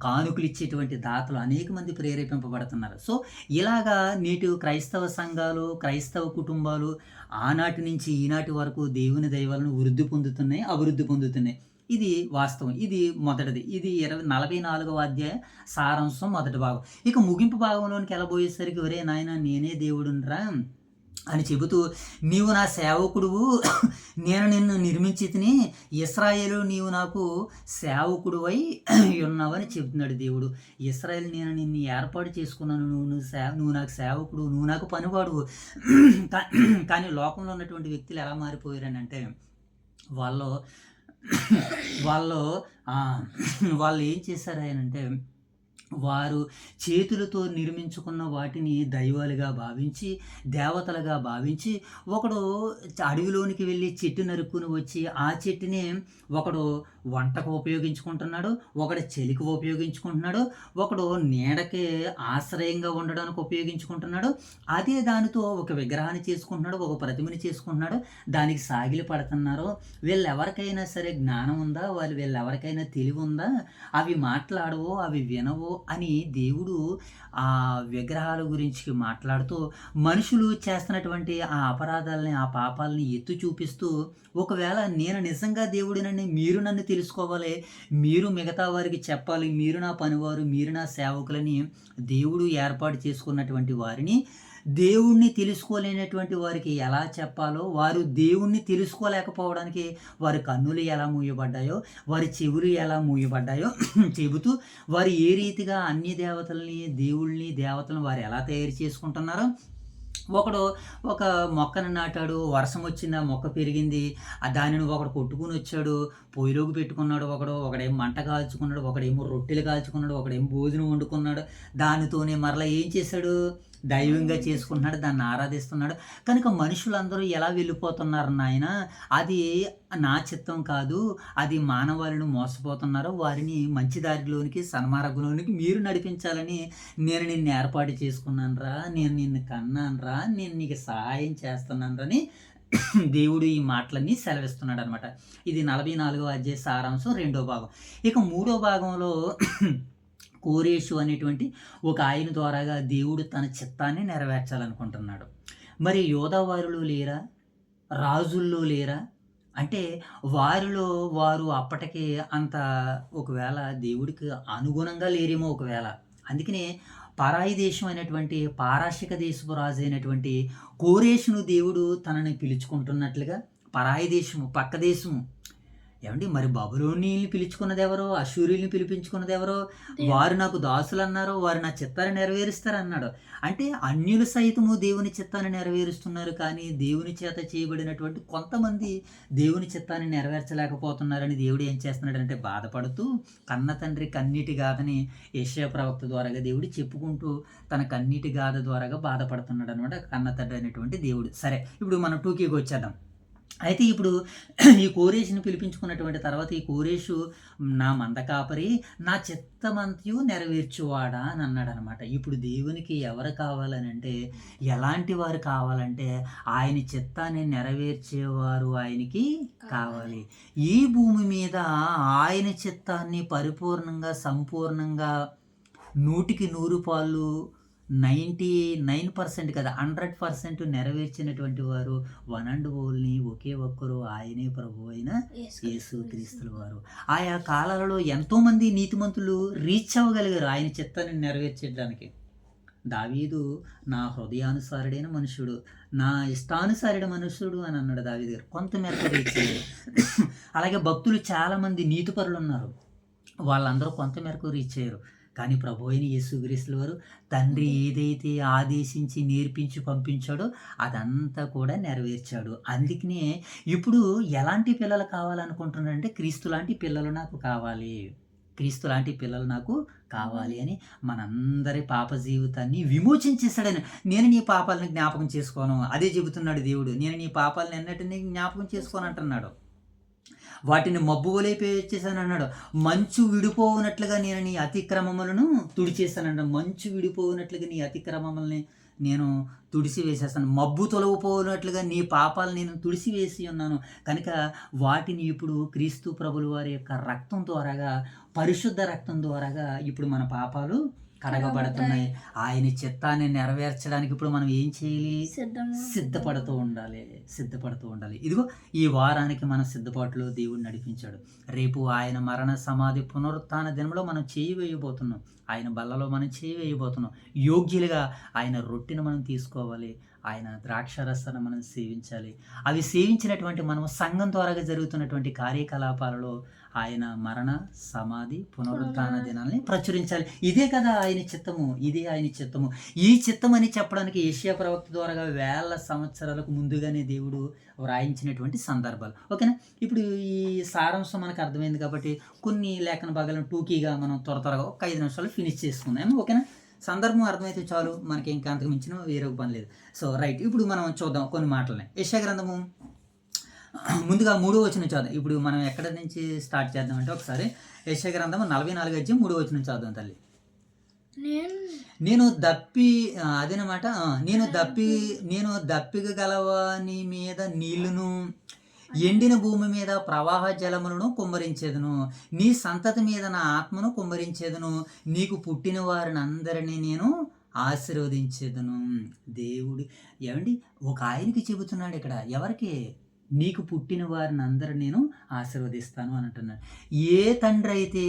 కానుకలు ఇచ్చేటువంటి దాతలు అనేక మంది ప్రేరేపింపబడుతున్నారు. సో ఇలాగా నేటి క్రైస్తవ సంఘాలు, క్రైస్తవ కుటుంబాలు ఆనాటి నుంచి ఈనాటి వరకు దేవుని దైవాలను వృద్ధి పొందుతున్నాయి, అభివృద్ధి పొందుతున్నాయి. ఇది వాస్తవం. ఇది మొదటిది. ఇది 44వ అధ్యాయ సారాంశం మొదటి భాగం. ఇక ముగింపు భాగంలోనికి వెళ్ళబోయేసరికి ఒరే నాయన నేనే దేవుడునరా అని చెబుతూ నీవు నా సేవకుడువు, నేను నిన్ను నిర్మించి తిని ఇశ్రాయేలు నీవు నాకు సేవకుడువై ఉన్నావని చెబుతున్నాడు దేవుడు. ఇశ్రాయేలు నేను నిన్ను ఏర్పాటు చేసుకున్నాను, నువ్వు నాకు సేవకుడు, నువ్వు నాకు పనివాడు. కానీ లోకంలో ఉన్నటువంటి వ్యక్తులు ఎలా మారిపోయారని అంటే వాళ్ళు ఏం చేశారు అంటే వారు చేతులతో నిర్మించుకున్న వాటిని దైవాలుగా భావించి, దేవతలుగా భావించి, ఒకడు అడవిలోనికి వెళ్ళి చెట్టు నరుక్కుని వచ్చి ఆ చెట్టుని ఒకడు వంటకు ఉపయోగించుకుంటున్నాడు, ఒకడు చలికి ఉపయోగించుకుంటున్నాడు, ఒకడు నీడకి ఆశ్రయంగా ఉండడానికి ఉపయోగించుకుంటున్నాడు. అదే దానితో ఒక విగ్రహాన్ని చేసుకుంటున్నాడు, ఒక ప్రతిమని చేసుకుంటున్నాడు, దానికి సాగిలి పడుతున్నారు. వీళ్ళెవరికైనా సరే జ్ఞానం ఉందా? వీళ్ళెవరికైనా తెలివి ఉందా? అవి మాట్లాడవో, అవి వినవో అని దేవుడు ఆ విగ్రహాల గురించి మాట్లాడుతూ మనుషులు చేస్తున్నటువంటి ఆ అపరాధాలని, ఆ పాపాలని ఎత్తు చూపిస్తూ, ఒకవేళ నేను నిజంగా దేవుడినని మీరు నన్ను తెలుసుకోవాలి, మీరు మిగతా వారికి చెప్పాలి, మీరు నా పనివారు, మీరు నా సేవకులని దేవుడు ఏర్పాటు చేసుకున్నటువంటి వారిని దేవుణ్ణి తెలుసుకోలేనటువంటి వారికి ఎలా చెప్పాలో, వారు దేవుణ్ణి తెలుసుకోలేకపోవడానికి వారి కన్నులు ఎలా మూయబడ్డాయో, వారి చెవులు ఎలా మూయబడ్డాయో చెబుతూ వారు ఏ రీతిగా అన్ని దేవతల్ని, దేవుళ్ళని, దేవతలను వారు ఎలా తయారు చేసుకుంటున్నారో. ఒకడు ఒక మొక్కను నాటాడు, వర్షం వచ్చింది, ఆ మొక్క పెరిగింది, దానిని ఒకడు కొట్టుకుని వచ్చాడు, పొయ్యిలోకి పెట్టుకున్నాడు, ఒకడేమో మంట కాల్చుకున్నాడు, ఒకడేమో రొట్టెలు కాల్చుకున్నాడు, ఒకడేమో భోజనం వండుకున్నాడు. దానితోనే మరలా ఏం చేశాడు? దైవంగా చేసుకుంటున్నాడు, దాన్ని ఆరాధిస్తున్నాడు. కనుక మనుషులందరూ ఎలా వెళ్ళిపోతున్నారు నాయన? అది నా చిత్తం కాదు, అది మానవాళిని మోసపోతున్నారు, వారిని మంచి దారిలోనికి, సన్మార్గంలోనికి మీరు నడిపించాలని నేను నిన్ను ఏర్పాటు చేసుకున్నాను రా, నేను నిన్ను కన్నాను రా, నేను నీకు సహాయం చేస్తున్నాను అని దేవుడు ఈ మాటలన్నీ సెలవిస్తున్నాడు అనమాట. ఇది 44వ అధ్యాయ సారాంశం 2వ భాగం. ఇక 3వ భాగంలో కోరేషు అనేటువంటి ఒక ఆయన ద్వారాగా దేవుడు తన చిత్తాన్ని నెరవేర్చాలనుకుంటున్నాడు. మరి యోధావారులు లేరా? రాజుల్లో లేరా? అంటే వారు అప్పటికే అంత ఒకవేళ దేవుడికి అనుగుణంగా లేరేమో ఒకవేళ. అందుకనే పరాయి దేశం అయినటువంటి పారాశిక దేశపు రాజు అయినటువంటి కోరేషును దేవుడు తనని పిలుచుకుంటున్నట్లుగా, పరాయి దేశము, పక్క దేశము. ఏమండి మరి బబులోనీల్ని పిలుచుకున్నది ఎవరో, అశూరీల్ని పిలిపించుకున్నది ఎవరో? వారు నాకు దాసులు అన్నారు, వారు నా చిత్తాన్ని నెరవేరుస్తారన్నాడు. అంటే అన్యులు సైతము దేవుని చిత్తాన్ని నెరవేరుస్తున్నారు, కానీ దేవుని చేత చేయబడినటువంటి కొంతమంది దేవుని చిత్తాన్ని నెరవేర్చలేకపోతున్నారని దేవుడు ఏం చేస్తున్నాడంటే బాధపడుతూ కన్న తండ్రి కన్నీటి గాథని యెషయా ప్రవక్త ద్వారాగా దేవుడు చెప్పుకుంటూ తన కన్నీటి గాథ ద్వారాగా బాధపడుతున్నాడు అనమాట కన్న తండ్రి అనేటువంటి దేవుడు. సరే, ఇప్పుడు మనం టూకీకి వచ్చేద్దాం. అయితే ఇప్పుడు ఈ కోరేషుని పిలిపించుకున్నటువంటి తర్వాత ఈ కోరేషు నా మంద కాపరి నా చిత్తమంతయు నెరవేర్చువాడా అని అన్నాడనమాట. ఇప్పుడు దేవునికి ఎవరు కావాలని అంటే, ఎలాంటి వారు కావాలంటే ఆయన చిత్తాన్ని నెరవేర్చేవారు ఆయనకి కావాలి. ఈ భూమి మీద ఆయన చిత్తాన్ని పరిపూర్ణంగా సంపూర్ణంగా 100కి 100 పాళ్ళు 99% కదా 100% నెరవేర్చినటువంటి వారు వన్ అండ్ ఓన్లీ ఒకే ఒక్కరు ఆయనే ప్రభు అయిన యేసు క్రీస్తుల వారు. ఆయా కాలాలలో ఎంతోమంది నీతిమంతులు రీచ్ అవ్వగలిగారు ఆయన చిత్తాన్ని నెరవేర్చడానికి. దావీదు నా హృదయానుసారుడైన మనుషుడు, నా ఇష్టానుసారుడ మనుషుడు అని అన్నాడు దావీదు గారు. కొంతమేరకు రీచ్ అయ్యారు. అలాగే భక్తులు చాలామంది నీతిపరులు ఉన్నారు, వాళ్ళందరూ కొంతమేరకు రీచ్ అయ్యారు. కానీ ప్రభు అయిన యేసుక్రీస్తుల వారు తండ్రి ఏదైతే ఆదేశించి నేర్పించి పంపించాడో అదంతా కూడా నెరవేర్చాడు. అందుకనే ఇప్పుడు ఎలాంటి పిల్లలు కావాలనుకుంటున్నారంటే, క్రీస్తు లాంటి పిల్లలు నాకు కావాలి, క్రీస్తు లాంటి పిల్లలు నాకు కావాలి అని మనందరి పాప జీవితాన్ని విమోచించేశాడని. నేను నీ పాపాలను జ్ఞాపకం చేసుకోను, అదే చెబుతున్నాడు దేవుడు. నేను నీ పాపాలను ఎన్నటినీ జ్ఞాపకం చేసుకోను అంటున్నాడు. వాటిని మబ్బు వలైపోయేసాను అన్నాడు. మంచు విడిపోవునట్లుగా నేను నీ అతిక్రమములను తుడిచేశానన్నాడు. మంచు విడిపోవునట్లుగా నీ అతిక్రమములని నేను తుడిసి వేసేస్తాను, మబ్బు తొలగిపోయినట్లుగా నీ పాపాలు నేను తుడిసి వేసి ఉన్నాను. కనుక వాటిని ఇప్పుడు క్రీస్తు ప్రభుల వారి యొక్క రక్తం ద్వారాగా, పరిశుద్ధ రక్తం ద్వారాగా ఇప్పుడు మన పాపాలు కడగబడుతున్నాయి. ఆయన చిత్తాన్ని నెరవేర్చడానికి ఇప్పుడు మనం ఏం చేయాలి? సిద్ధపడుతూ ఉండాలి. ఇదిగో ఈ వారానికి మన సిద్ధపాటులో దేవుడు నడిపించాడు. రేపు ఆయన మరణ సమాధి పునరుత్థాన దినంలో మనం చేయి వేయబోతున్నాం, ఆయన బల్లలో మనం చేయి వేయబోతున్నాం. యోగ్యులుగా ఆయన రొట్టెను మనం తీసుకోవాలి, ఆయన ద్రాక్షరసాన్ని మనం సేవించాలి. అవి సేవించినటువంటి మనం సంఘం ద్వారా జరుగుతున్నటువంటి కార్యకలాపాలలో ఆయన మరణ సమాధి పునరుత్థాన దినాల్ని ప్రచురించాలి. ఇదే కదా ఆయన చిత్తము, ఇదే ఆయన చిత్తము. ఈ చిత్తం అని చెప్పడానికి యెషయా ప్రవక్త ద్వారా వేల సంవత్సరాలకు ముందుగానే దేవుడు వ్రాయించినటువంటి సందర్భాలు. ఓకేనా? ఇప్పుడు ఈ సారాంశం మనకు అర్థమైంది కాబట్టి కొన్ని లేఖన భాగాలను టూకీగా మనం త్వరగా ఒక 5 నిమిషాలు ఫినిష్ చేసుకుందాం. ఓకేనా? సందర్భం అర్థమైతే చాలు, మనకి ఇంకా అంతకు మించిన వేరే పని లేదు. సో రైట్, ఇప్పుడు మనం చూద్దాం కొన్ని మాటలని. యెషయా గ్రంథము ముందుగా 3వ వచనం చదువు. ఇప్పుడు మనం ఎక్కడి నుంచి స్టార్ట్ చేద్దామంటే, ఒకసారి యెషయా గ్రంథము 44 అధ్యాయం 3వ వచనం చదువుదాం తల్లి. నేను దప్పిక గలవాని మీద నీళ్లును, ఎండిన భూమి మీద ప్రవాహ జలములను కుమ్మరించేదను, నీ సంతతి మీద నా ఆత్మను కుమ్మరించేదను, నీకు పుట్టిన వారిని అందరినీ నేను ఆశీర్వదించేదను. దేవుడు ఏమండి ఒక ఆయనకి చెబుతున్నాడు ఇక్కడ. ఎవరికి? నీకు పుట్టిన వారిని అందరూ నేను ఆశీర్వదిస్తాను అని అంటున్నాడు. ఏ తండ్రి అయితే,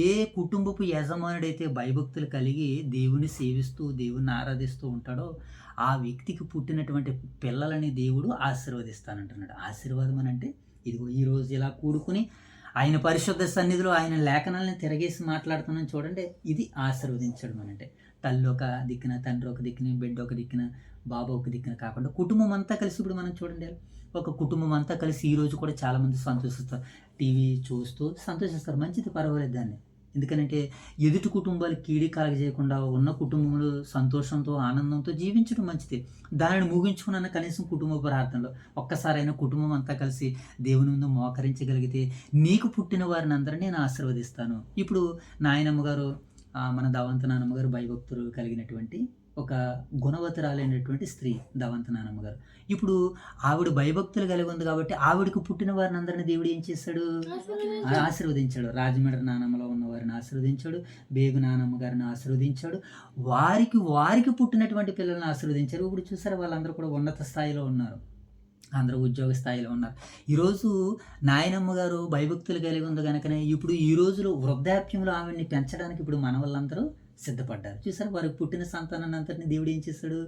ఏ కుటుంబపు యజమానుడైతే భయభక్తులు కలిగి దేవుని సేవిస్తూ దేవుని ఆరాధిస్తూ ఉంటాడో ఆ వ్యక్తికి పుట్టినటువంటి పిల్లలని దేవుడు ఆశీర్వదిస్తానంటున్నాడు. ఆశీర్వాదం అని అంటే ఇదిగో ఈరోజు ఇలా కూడుకుని ఆయన పరిశుద్ధ సన్నిధిలో ఆయన లేఖనాలను తిరగేసి మాట్లాడుతున్నాను చూడండి. ఇది ఆశీర్వదించడం అని అంటే. తల్లి ఒక దిక్కున, తండ్రి ఒక దిక్కున, బిడ్డ ఒక దిక్కున, బాబా ఒక దిక్కున కాకుండా కుటుంబం అంతా కలిసి, ఇప్పుడు మనం చూడండి ఒక కుటుంబం అంతా కలిసి ఈరోజు కూడా చాలామంది సంతోషిస్తారు, టీవీ చూస్తూ సంతోషిస్తారు. మంచిది, పర్వాలేదు దాన్ని. ఎందుకంటే ఎదుటి కుటుంబాలు కీడి కలగజేయకుండా ఉన్న కుటుంబంలో సంతోషంతో ఆనందంతో జీవించడం మంచిది. దానిని ముగించుకున్న కనీసం కుటుంబ ప్రార్థనలో ఒక్కసారైనా కుటుంబం అంతా కలిసి దేవుని ముందు మోకరించగలిగితే నీకు పుట్టిన వారిని అందరినీ నేను ఆశీర్వదిస్తాను. ఇప్పుడు నాయనమ్మ గారు, మన దవంత నానమ్మ గారు భయభక్తులు కలిగినటువంటి ఒక గుణవతురాలైనటువంటి స్త్రీ దవంత నానమ్మ గారు. ఇప్పుడు ఆవిడ భయభక్తులు కలిగి ఉంది కాబట్టి ఆవిడకు పుట్టిన వారిని అందరినీ దేవుడు ఏం చేశాడు? ఆశీర్వదించాడు. రాజమండ్రి నానమ్మలో ఉన్న వారిని ఆశీర్వదించాడు, బేగు నానమ్మ గారిని ఆశీర్వదించాడు, వారికి పుట్టినటువంటి పిల్లల్ని ఆశీర్వదించారు. ఇప్పుడు చూసారా, వాళ్ళందరూ కూడా ఉన్నత స్థాయిలో ఉన్నారు, అందరూ ఉద్యోగ స్థాయిలో ఉన్నారు. ఈరోజు నాయనమ్మ గారు భయభక్తులు కలిగి ఉంది కనుకనే ఇప్పుడు ఈ రోజులో వృద్ధాప్యంలో ఆవిడ్ని పెంచడానికి ఇప్పుడు మన వాళ్ళందరూ సిద్ధపడ్డారు. చూసారు, వారికి పుట్టిన సంతానాన్ని అంతటిని దేవుడు ఏం చేశాడు?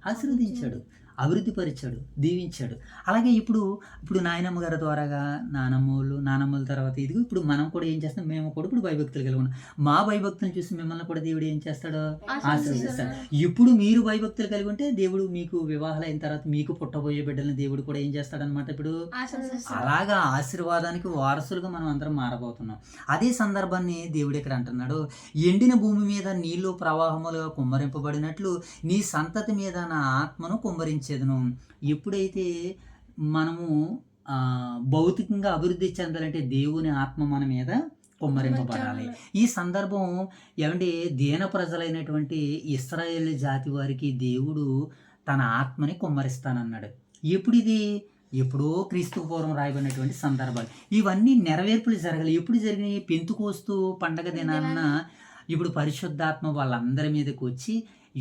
ఆశీర్వదించాడు, అభివృద్ధిపరిచాడు, దీవించాడు. అలాగే ఇప్పుడు నాయనమ్మ గారి ద్వారాగా నానమ్మల తర్వాత ఇదిగో ఇప్పుడు మనం కూడా ఏం చేస్తాం? మేము కూడా ఇప్పుడు భయభక్తులు కలిగి ఉన్నాం. మా భయభక్తులను చూసి మిమ్మల్ని కూడా దేవుడు ఏం చేస్తాడో? ఆశీర్వదిస్తాడు. ఇప్పుడు మీరు భయభక్తులు కలిగి ఉంటే దేవుడు మీకు వివాహాలు అయిన తర్వాత మీకు పుట్టబోయే బిడ్డలను దేవుడు కూడా ఏం చేస్తాడనమాట? ఇప్పుడు అలాగా ఆశీర్వాదానికి వారసులుగా మనం అందరం మారబోతున్నాం. అదే సందర్భాన్ని దేవుడు ఇక్కడ అంటున్నాడు, ఎండిన భూమి మీద నీళ్లు ప్రవాహములుగా కుమ్మరింపబడినట్లు నీ సంతతి మీద నా ఆత్మను కుమ్మరించేదను. ఎప్పుడైతే మనము భౌతికంగా అభివృద్ధి చెందాలంటే దేవుని ఆత్మ మన మీద కుమ్మరింపబడాలి. ఈ సందర్భం ఏమంటే దీన ప్రజలైనటువంటి ఇశ్రాయేల్ జాతి వారికి దేవుడు తన ఆత్మని కుమ్మరిస్తానన్నాడు. ఎప్పుడిది? ఎప్పుడో క్రీస్తు పూర్వం రాయబడినటువంటి సందర్భాలు. ఇవన్నీ నెరవేర్పులు జరగాలి. ఎప్పుడు జరిగినాయి? పెంతుకోస్తు పండగ దినాన ఇప్పుడు పరిశుద్ధాత్మ వాళ్ళందరి మీదకి వచ్చి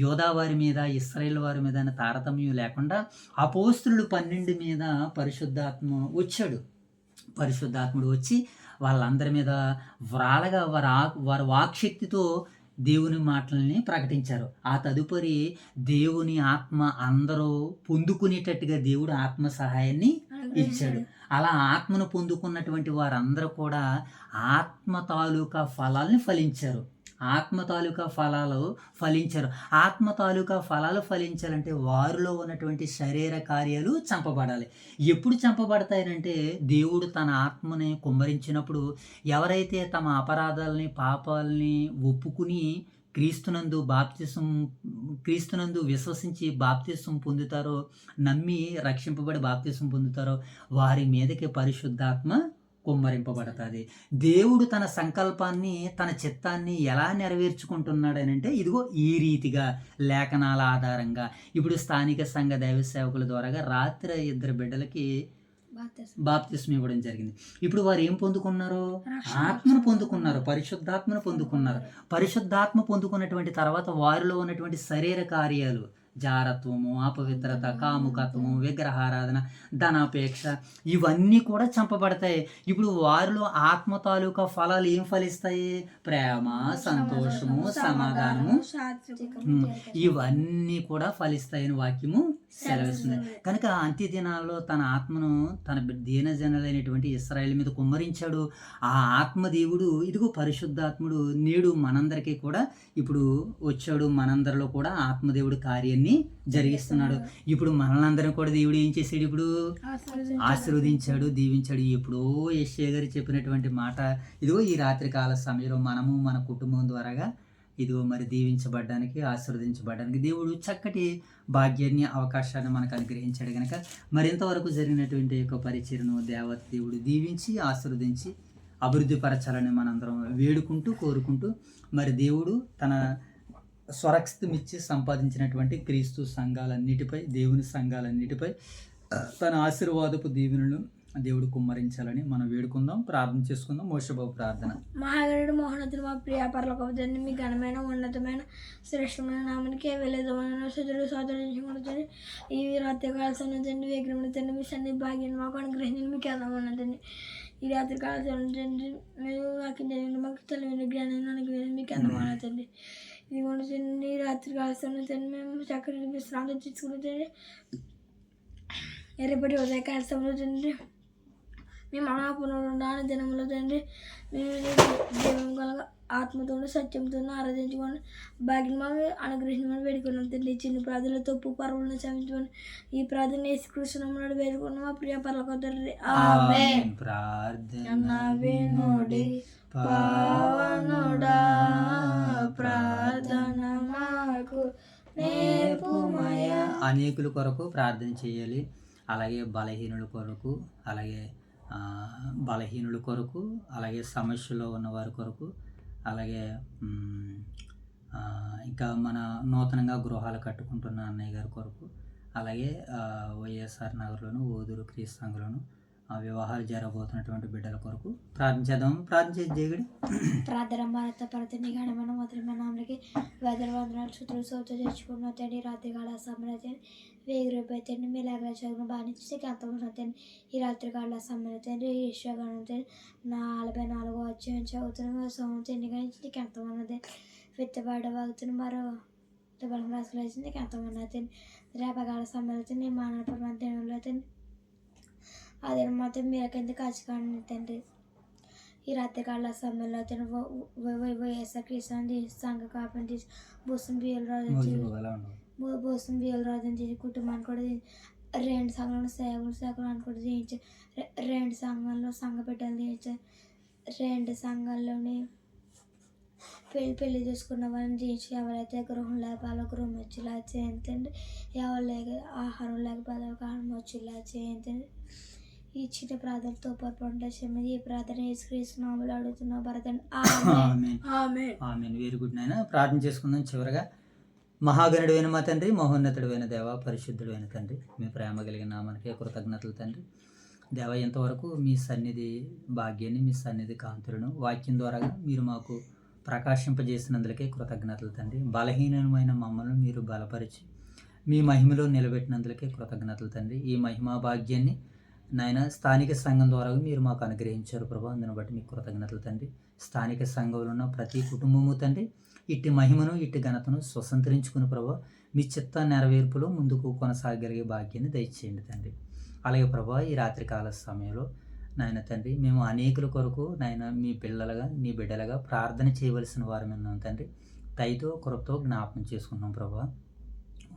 యోధా వారి మీద, ఇశ్రాయేల్ వారి మీద అనే తారతమ్యం లేకుండా అపోస్తులు 12 మీద పరిశుద్ధాత్మ వచ్చాడు. పరిశుద్ధాత్ముడు వచ్చి వాళ్ళందరి మీద వ్రాలగా వారి వాక్శక్తితో దేవుని మాటల్ని ప్రకటించారు. ఆ తదుపరి దేవుని ఆత్మ అందరూ పొందుకునేటట్టుగా దేవుడు ఆత్మ సహాయాన్ని ఇచ్చాడు. అలా ఆత్మను పొందుకున్నటువంటి వారందరూ కూడా ఆత్మ తాలూకా ఫలాల్ని ఫలించారు. ఆత్మ తాలూకా ఫలాలు ఫలించారు. ఆత్మ తాలూకా ఫలాలు ఫలించాలంటే వారిలో ఉన్నటువంటి శరీర కార్యాలు చంపబడాలి. ఎప్పుడు చంపబడతాయనంటే దేవుడు తన ఆత్మని కుమ్మరించినప్పుడు ఎవరైతే తమ అపరాధాలని పాపాలని ఒప్పుకుని క్రీస్తునందు విశ్వసించి బాప్తిసం పొందుతారో, నమ్మి రక్షింపబడి బాప్తిసం పొందుతారో వారి మీదకి పరిశుద్ధాత్మ కుమ్మరింపబడతాది. దేవుడు తన సంకల్పాన్ని, తన చిత్తాన్ని ఎలా నెరవేర్చుకుంటున్నాడనంటే ఇదిగో ఈ రీతిగా లేఖనాల ఆధారంగా ఇప్పుడు స్థానిక సంఘ దైవ సేవకుల ద్వారా రాత్రి 2 బిడ్డలకి బాప్తిస్మం ఇవ్వడం జరిగింది. ఇప్పుడు వారు ఏం పొందుకున్నారు? ఆత్మను పొందుకున్నారు, పరిశుద్ధాత్మను పొందుకున్నారు. పరిశుద్ధాత్మ పొందుకున్నటువంటి తర్వాత వారిలో ఉన్నటువంటి శరీర కార్యాలు, జారత్వము, అపవిత్రత, కాముకత్వము, విగ్రహారాధన, ధనాపేక్ష ఇవన్నీ కూడా చంపబడతాయి. ఇప్పుడు వారిలో ఆత్మ తాలూకా ఫలాలు ఏం ఫలిస్తాయి? ప్రేమ, సంతోషము, సమాధానము, ఇవన్నీ కూడా ఫలిస్తాయని వాక్యము సెలవిస్తుంది. కనుక అంత్య దినాల్లో తన ఆత్మను తన దీనజనులైనటువంటి ఇశ్రాయేలు మీద కుమ్మరించాడు. ఆ ఆత్మదేవుడు ఇదిగో పరిశుద్ధాత్ముడు నేడు మనందరికీ కూడా ఇప్పుడు వచ్చాడు. మనందరిలో కూడా ఆత్మదేవుడు కార్యాన్ని జరిగిస్తున్నాడు. ఇప్పుడు మనలందరం కూడా దేవుడు ఏం చేశాడు? ఇప్పుడు ఆశీర్వదించాడు, దీవించాడు. ఎప్పుడో యెషయా గారు చెప్పినటువంటి మాట ఇదిగో ఈ రాత్రికాల సమయంలో మనము మన కుటుంబం ద్వారాగా ఇదిగో మరి దీవించబడ్డానికి, ఆశీర్వదించబడ్డానికి దేవుడు చక్కటి భాగ్యాన్ని, అవకాశాన్ని మనకు అనుగ్రహించాడు. కనుక మరింతవరకు జరిగినటువంటి యొక్క పరిచయను దేవత దేవుడు దీవించి ఆశీర్వదించి అభివృద్ధి పరచాలని మనందరం వేడుకుంటూ కోరుకుంటూ మరి దేవుడు తన స్వరక్షితమిచ్చి సంపాదించినటువంటి క్రీస్తు సంఘాలన్నిటిపై, దేవుని సంఘాలన్నిటిపై తన ఆశీర్వాదపు దీవెనలను దేవుడు కుమ్మరించాలని మనం వేడుకుందాం, ప్రార్థన చేసుకుందాం. మోషబాబు ప్రార్థన. మహాగణుడు మహోన్నతుడు మా ప్రియ పరలోకపు తండ్రి, మీ ఘనమైన ఉన్నతమైన శ్రేష్టమైన నామానికి వెళ్ళేదమైన సుతులు సోదరించుకుంటుంది. ఈ రాత్రికాల సమయంలో విగ్రహం తండ్రి, మీ సన్ని భాగ్యాన్ని మాకు అనుగ్రహించి మీకు ఎలా ఉన్నదండి. ఈ రాత్రికాల సమయంలో మీరు వాక్యం మాకు తెలియని జ్ఞానాన్ని అనుగ్రహించి మీకు ఎలా ఉన్నదండి. ఇది ఉంటుంది రాత్రికాల సమయంలో మేము చక్కటి విశ్రాంతి తీసుకుంటుంది. రేపటి ఉదయకాల సమయంలో మేము పునరుండాలని దినంలో తండ్రి మేము జీవం కలగ ఆత్మతో సత్యంతో ఆరాధించుకొని భాగ్యం అనుగ్రహించమని వేడుకున్నాం తండ్రి. చిన్న ప్రార్థనలు తప్పు పర్వాలను క్షమించమని ఈ ప్రార్థన యేసుక్రీస్తునామమున వేడుకున్నాం మా ప్రియ పరలోక తండ్రి. ఆమేన్. ప్రార్థన వినుడి పావనుడా, ప్రార్థన మాకు నేర్పుమయ్యా. అనేకుల కొరకు ప్రార్థన చేయాలి. అలాగే బలహీనుల కొరకు, అలాగే సమస్యలో ఉన్నవారి కొరకు, అలాగే ఇంకా మన నూతనంగా గృహాలు కట్టుకుంటున్న అన్నయ్య గారి కొరకు, అలాగే వైఎస్ఆర్ నగర్లోను, ఓదూరు క్రీస్తు సంఘంలోను వివాహాలు జరగబోతున్నటువంటి బిడ్డల కొరకు ప్రార్థన చేద్దాం. ప్రార్థన చేసి జయగడి ప్రార్థన భారత పరతని గణమైన మొదలమైన నామలకి వేదల వందనాలు సూత్రులు సోతో తెచ్చుకున్న తండ్రి. రాత్రికాల సమరతండి వేగిరిపోతండి మీ లేఖల చదువును బాధించి అంతమంది ఈ రాత్రికాల సమరతండి ఈశ్వరండి 44 వచ్చి చదువుతున్న సోమతండి కానీ నీకు ఎంతమంది విత్తబడ్డ వాగుతున్న మరో బలం రాసులు వేసింది నీకు ఎంతమంది రేపకాల సమరతండి నీ మానవ అదే మాత్రం మీరకెందుకు కాచుకోండి తండ్రి. ఈ రాత్రికాల సమయంలో వైఎస్ఆర్ క్రీస్తు సంఘ కాపని తీసి భూసం బియ్యలు రాదని చేసి కుటుంబాన్ని కూడా 2 సంఘాలను సేవకులను కూడా చేయించారు. 2 సంఘాల్లో సంఘ పెట్టాలు చేయించారు. 2 సంఘాల్లోని పెళ్లి చేసుకున్న వాళ్ళని చేయించి ఎవరైతే గృహం లేకపోతే గృహం వచ్చేలా చేయండి. ఎవరు లేక ఆహారం లేకపోతే ఆహారం వచ్చేలా చేయండి. ఈ చిన్న ప్రార్థనతో పొరపాటున క్షమించి ఈ ప్రార్థన యేసుక్రీస్తు నామములో అడుగుతున్నా భరతండి. ఆమేన్. వెరీ గుడ్ నాయన. ప్రార్థన చేసుకుందాం. చివరగా మహాగణుడైన మా తండ్రి, మహోన్నతుడైన దేవ, పరిశుద్ధుడైన తండ్రి, మీ ప్రేమ కలిగిన నామానికి కృతజ్ఞతలు తండ్రి. దేవ, ఇంతవరకు మీ సన్నిధి భాగ్యాన్ని, మీ సన్నిధి కాంతులను వాక్యం ద్వారా మీరు మాకు ప్రకాశింపజేసినందుకే కృతజ్ఞతలు తండ్రి. బలహీనమైన మమ్మల్ని మీరు బలపరిచి మీ మహిమలో నిలబెట్టినందుకే కృతజ్ఞతలు తండ్రి. ఈ మహిమా భాగ్యాన్ని నాయన స్థానిక సంఘం ద్వారా మీరు మాకు అనుగ్రహించారు ప్రభా. అందుని బట్టి మీకు కృతజ్ఞతలు తండ్రి. స్థానిక సంఘంలో ఉన్న ప్రతి కుటుంబము తండ్రి ఇట్టి మహిమను, ఇట్టి ఘనతను స్వతంత్రించుకుని ప్రభా మీ చిత్త నెరవేర్పులో ముందుకు కొనసాగలిగే భాగ్యాన్ని దయచేయండి తండ్రి. అలాగే ప్రభా, ఈ రాత్రికాల సమయంలో నాయన తండ్రి, మేము అనేకుల కొరకు నాయన మీ పిల్లలుగా, నీ బిడ్డలుగా ప్రార్థన చేయవలసిన వారం ఉన్నాం తండ్రి. దయతో కృపతో జ్ఞాపకం చేసుకున్నాం ప్రభా.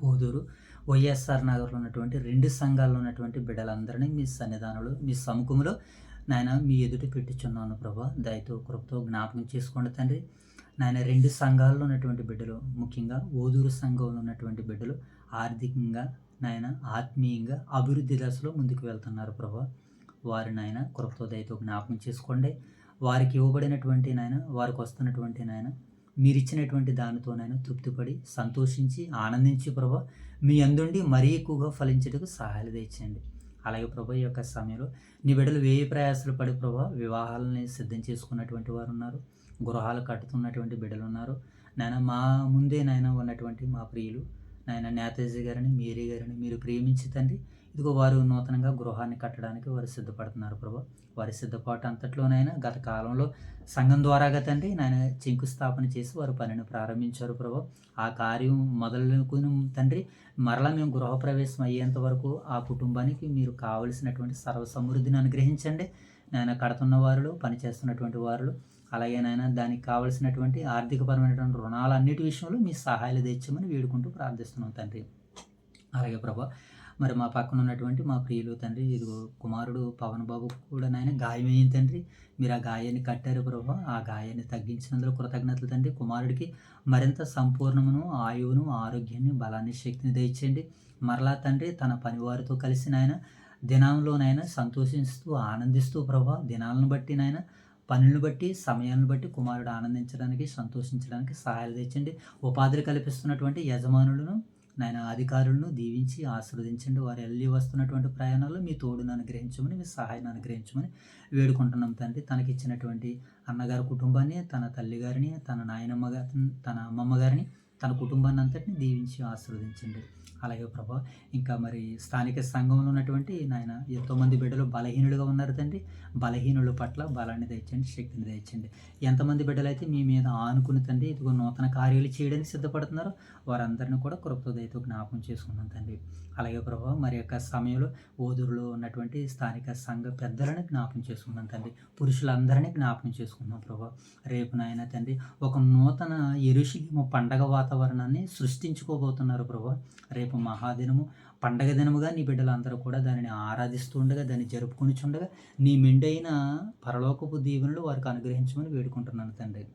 ఓదూరు వైఎస్ఆర్ నగర్లో ఉన్నటువంటి 2 సంఘాల్లో ఉన్నటువంటి బిడ్డలందరినీ మీ సన్నిధానంలో, మీ సముఖంలో నాయన మీ ఎదుట పెట్టుచున్నాను ప్రభా. దయతో కృపతో జ్ఞాపకం చేసుకోండి తండ్రి. నాయన 2 సంఘాల్లో ఉన్నటువంటి బిడ్డలు, ముఖ్యంగా ఓదూరు సంఘంలో ఉన్నటువంటి బిడ్డలు ఆర్థికంగా నాయన ఆత్మీయంగా అభివృద్ధి దశలో ముందుకు వెళ్తున్నారు ప్రభా. వారి నాయన కృపతో దయతో జ్ఞాపకం చేసుకోండి. వారికి ఇవ్వబడినటువంటి నాయన, వారికి వస్తున్నటువంటి నాయన మీరు ఇచ్చినటువంటి దానితోనైనా తృప్తిపడి సంతోషించి ఆనందించి ప్రభా మీ అందుండి మరీ ఎక్కువగా ఫలించేందుకు సహాయాలు తెచ్చండి. అలాగే ప్రభా, ఈ యొక్క సమయంలో నీ బిడ్డలు వేయి ప్రయాసాలు పడి ప్రభా వివాహాలని సిద్ధం చేసుకున్నటువంటి వారు ఉన్నారు, గృహాలు కట్టుతున్నటువంటి బిడ్డలు ఉన్నారు. నాయన మా ముందే నాయన ఉన్నటువంటి మా ప్రియులు నాయన నేతాజీ గారిని, మేరీ గారిని మీరు ప్రేమించి తండ్రి, ఇదిగో వారు నూతనంగా గృహాన్ని కట్టడానికి వారు సిద్ధపడుతున్నారు ప్రభా. వారి సిద్ధపాటు అంతట్లోనైనా గత కాలంలో సంఘం ద్వారాగా తండ్రి నాయన శంకుస్థాపన చేసి వారు పనిని ప్రారంభించారు ప్రభా. ఆ కార్యం మొదలుకొని తండ్రి మరలా మేము గృహప్రవేశం అయ్యేంత వరకు ఆ కుటుంబానికి మీరు కావలసినటువంటి సర్వసమృద్ధిని అనుగ్రహించండి నాయన. కడుతున్న వారిలో, పనిచేస్తున్నటువంటి వారిలో, అలాగే నాయన దానికి కావలసినటువంటి ఆర్థికపరమైనటువంటి రుణాలన్నిటి విషయంలో మీ సహాయాలు తెచ్చమని వేడుకుంటూ ప్రార్థిస్తున్నాం తండ్రి. అలాగే ప్రభా, మరి మా పక్కన ఉన్నటువంటి మా ప్రియులు తండ్రి, ఇదిగో కుమారుడు పవన్ బాబు కూడా నాయన గాయమైంది తండ్రి. మీరు ఆ గాయాన్ని కట్టారు ప్రభా. ఆ గాయాన్ని తగ్గించినందులో కృతజ్ఞతలు తండ్రి. కుమారుడికి మరింత సంపూర్ణమును, ఆయువును, ఆరోగ్యాన్ని, బలాన్ని, శక్తిని దయచేయండి. మరలా తండ్రి తన పనివారితో కలిసి నాయన దినంలోనైనా సంతోషిస్తూ ఆనందిస్తూ ప్రభా, దినాలను బట్టి నాయన, పనులను బట్టి, సమయాలను బట్టి కుమారుడు ఆనందించడానికి, సంతోషించడానికి సహాయాలు తెచ్చండి. ఉపాధులు కల్పిస్తున్నటువంటి యజమానులను నాయన, అధికారులను దీవించి ఆశీర్వదించండి. వారు వెళ్ళి వస్తున్నటువంటి ప్రయాణాల్లో మీ తోడును అనుగ్రహించమని, మీ సహాయాన్ని అనుగ్రహించమని వేడుకుంటున్నాం తండ్రి. తనకిచ్చినటువంటి అన్నగారి కుటుంబాన్ని, తన తల్లిగారిని, తన నాయనమ్మ గారిని, తన అమ్మమ్మ గారిని, తన కుటుంబాన్ని అంతటిని దీవించి ఆశీర్వదించండి. అలాగే ప్రభా, ఇంకా మరి స్థానిక సంఘంలో ఉన్నటువంటి నాయన ఎంతోమంది బిడ్డలు బలహీనులుగా ఉన్నారు తండ్రి. బలహీనుల పట్ల బలాన్ని దయచండి, శక్తిని దయచండి. ఎంతమంది బిడ్డలు అయితే మీ మీద ఆనుకుని తండ్రి ఇదిగో నూతన కార్యాలు చేయడానికి సిద్ధపడుతున్నారో వారందరినీ కూడా కృపతో దయతో జ్ఞాపకం చేసుకున్నాం తండ్రి. అలాగే ప్రభా, మరి యొక్క సమయంలో ఓదూరులో ఉన్నటువంటి స్థానిక సంఘ పెద్దలని జ్ఞాపకం చేసుకున్నాం తండ్రి. పురుషులందరినీ జ్ఞాపకం చేసుకున్నాం ప్రభా. రేపు నాయన తండ్రి ఒక నూతన యెరూషలేము పండగ వాతావరణాన్ని సృష్టించుకోబోతున్నారు ప్రభా. రేపు మహాదినము, పండగ దినముగా నీ బిడ్డలందరూ కూడా దానిని ఆరాధిస్తూ ఉండగా, దాన్ని జరుపుకొని చుండగా నీ మెండైన పరలోకపు దీవెనలు వారికి అనుగ్రహించమని వేడుకుంటున్నాను తండ్రి.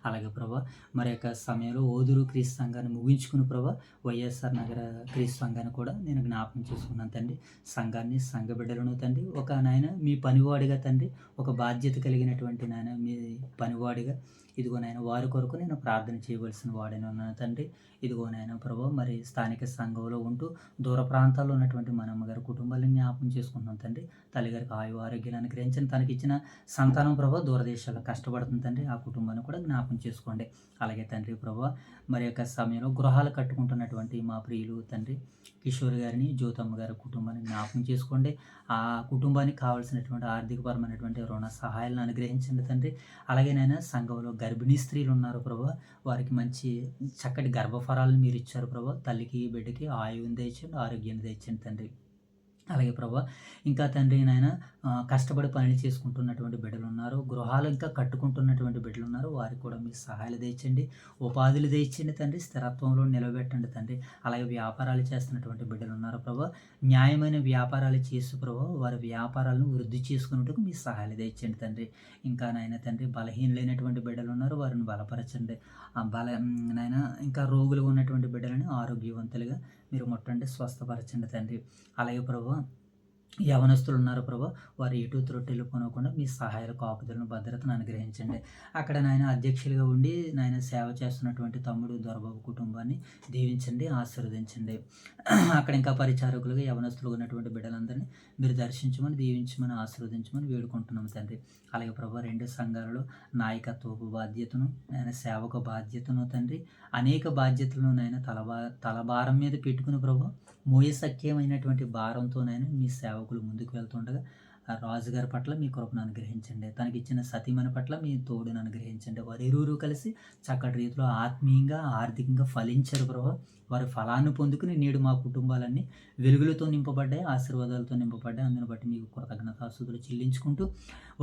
అలాగే ప్రభా, మరి యొక్క సమయంలో ఓదూరు క్రీస్తు సంఘాన్ని ముగించుకుని ప్రభా వైఎస్ఆర్ నగర క్రీస్తు సంఘాన్ని కూడా నేను జ్ఞాపకం చేసుకున్నాను తండ్రి. సంఘాన్ని, సంఘ బిడ్డలను తండ్రి ఒక నాయన మీ పనివాడిగా తండ్రి, ఒక బాధ్యత కలిగినటువంటి నాయన మీ పనివాడిగా ఇదిగో నాయన వారి కొరకు నేను ప్రార్థన చేయవలసిన వాడని ఉన్నాను తండ్రి. ఇదిగో నాయన ప్రభా, మరి స్థానిక సంఘంలో ఉంటూ దూర ప్రాంతాల్లో ఉన్నటువంటి మన అమ్మగారి కుటుంబాలను జ్ఞాపకం చేసుకుంటున్నాం తండ్రి. తల్లిగారికి ఆయు ఆరోగ్యాన్ని అనుగ్రహించండి. తనకిచ్చిన సంతానం ప్రభా దూరదేశాల్లో కష్టపడుతుంది తండ్రి. ఆ కుటుంబాన్ని కూడా జ్ఞాపకం చేసుకోండి. అలాగే తండ్రి ప్రభా, మరి యొక్క సమయంలో గృహాలు కట్టుకుంటున్నటువంటి మా ప్రియులు తండ్రి కిషోర్ గారిని, జ్యోతమ్మ గారి కుటుంబాన్ని జ్ఞాపకం చేసుకోండి. ఆ కుటుంబానికి కావాల్సినటువంటి ఆర్థికపరమైనటువంటి రుణ సహాయాలను అనుగ్రహించండి తండ్రి. అలాగే నాయన సంఘంలో గర్భిణీ స్త్రీలు ఉన్నారు ప్రభా, వారికి మంచి చక్కటి గర్భఫలాలను మీరు ఇచ్చారు ప్రభా. తల్లికి, బిడ్డకి ఆయువుని దయచండి, ఆరోగ్యాన్ని దయచండి తండ్రి. అలాగే ప్రభా, ఇంకా తండ్రి నాయన కష్టపడి పనులు చేసుకుంటున్నటువంటి బిడ్డలు ఉన్నారు, గృహాలు ఇంకా కట్టుకుంటున్నటువంటి బిడ్డలు ఉన్నారు. వారికి కూడా మీ సహాయాలు తెచ్చండి, ఉపాధులు తెచ్చండి తండ్రి. స్థిరత్వంలో నిలబెట్టండి తండ్రి. అలాగే వ్యాపారాలు చేస్తున్నటువంటి బిడ్డలు ఉన్నారు ప్రభా. న్యాయమైన వ్యాపారాలు చేస్తూ ప్రభా వారి వ్యాపారాలను వృద్ధి చేసుకున్నట్టుకు మీ సహాయాలు తెచ్చండి తండ్రి. ఇంకా నాయన తండ్రి బలహీనమైనటువంటి బిడ్డలు ఉన్నారు, వారిని బలపరచండి. నాయన ఇంకా రోగులుగా ఉన్నటువంటి బిడ్డలని ఆరోగ్యవంతులుగా మీరు ముట్టండి, స్వస్థపరచండి తండ్రి. అలాగే ప్రభా, యవనస్తులు ఉన్నారు ప్రభా, వారు ఎటు త్రొట్టెలు కొనకుండా మీ సహాయాల కాపుదలను భద్రతను అనుగ్రహించండి. అక్కడ నాయన అధ్యక్షులుగా ఉండి నాయన సేవ చేస్తున్నటువంటి తమ్ముడు దొరబాబు కుటుంబాన్ని దీవించండి, ఆశీర్వదించండి. అక్కడ ఇంకా పరిచారకులుగా యవనస్తులుగా ఉన్నటువంటి బిడ్డలందరినీ మీరు దర్శించమని, దీవించమని, ఆశీర్వదించమని వేడుకుంటున్నాం తండ్రి. అలాగే ప్రభా, 2 సంఘాలలో నాయకత్వపు బాధ్యతను, నాయన సేవక బాధ్యతను తండ్రి, అనేక బాధ్యతలను నాయన తలభారం మీద పెట్టుకుని ప్రభా, మోయశక్యమైనటువంటి భారంతోనైనా మీ సేవకులు ముందుకు వెళ్తుండగా ఆ రాజుగారి పట్ల మీ కృపను అనుగ్రహించండి. తనకిచ్చిన సతీమణి పట్ల మీ తోడును అనుగ్రహించండి. వారు ఇరువురు కలిసి చక్కటి రీతిలో ఆత్మీయంగా, ఆర్థికంగా ఫలించారు ప్రభా. వారి ఫలాన్ని పొందుకుని నేడు మా కుటుంబాలన్నీ వెలుగులతో నింపబడ్డాయి, ఆశీర్వాదాలతో నింపబడ్డాయి. అందుని బట్టి మీకు కృతజ్ఞతాస్తుతులు చెల్లించుకుంటూ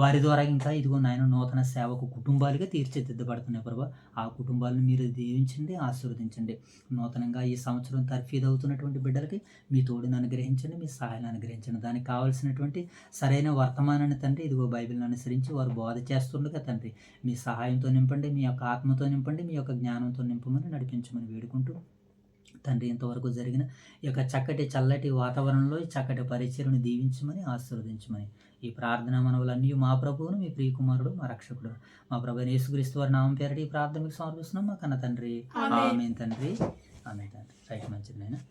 వారి ద్వారా ఇంకా ఇదిగో నాయన నూతన సేవకు కుటుంబాలుగా తీర్చిదిద్దబడుతున్నాయి ప్రభా. ఆ కుటుంబాలను మీరు దీవించండి, ఆశీర్వదించండి. నూతనంగా ఈ సంవత్సరం తర్ఫీదు అవుతున్నటువంటి బిడ్డలకి మీ తోడును అనుగ్రహించండి, మీ సహాయాన్ని అనుగ్రహించండి. దానికి కావాల్సినటువంటి సరైన వర్తమానాన్ని తండ్రి ఇదిగో బైబిల్ని అనుసరించి వారు బోధ చేస్తుండగా తండ్రి మీ సహాయంతో నింపండి, మీ యొక్క ఆత్మతో నింపండి, మీ యొక్క జ్ఞానంతో నింపమని నడిపించమని వేడుకుంటూ తండ్రి ఇంతవరకు జరిగిన ఈ యొక్క చక్కటి చల్లటి వాతావరణంలో ఈ చక్కటి పరిచయను దీవించమని, ఆశీర్వదించమని ఈ ప్రార్థన మనవులన్నీ మా ప్రభువును, మీ ప్రియకుమారుడు, మా రక్షకుడు, మా ప్రభు యేసుక్రీస్తు వారి నామం పేరటి ఈ ప్రార్థన మీకు సమర్పిస్తున్నాం మా కన్న తండ్రి. ఆమేన్ తండ్రి, ఆమేన్ తండ్రి. రైట్, మంచిది నాయన.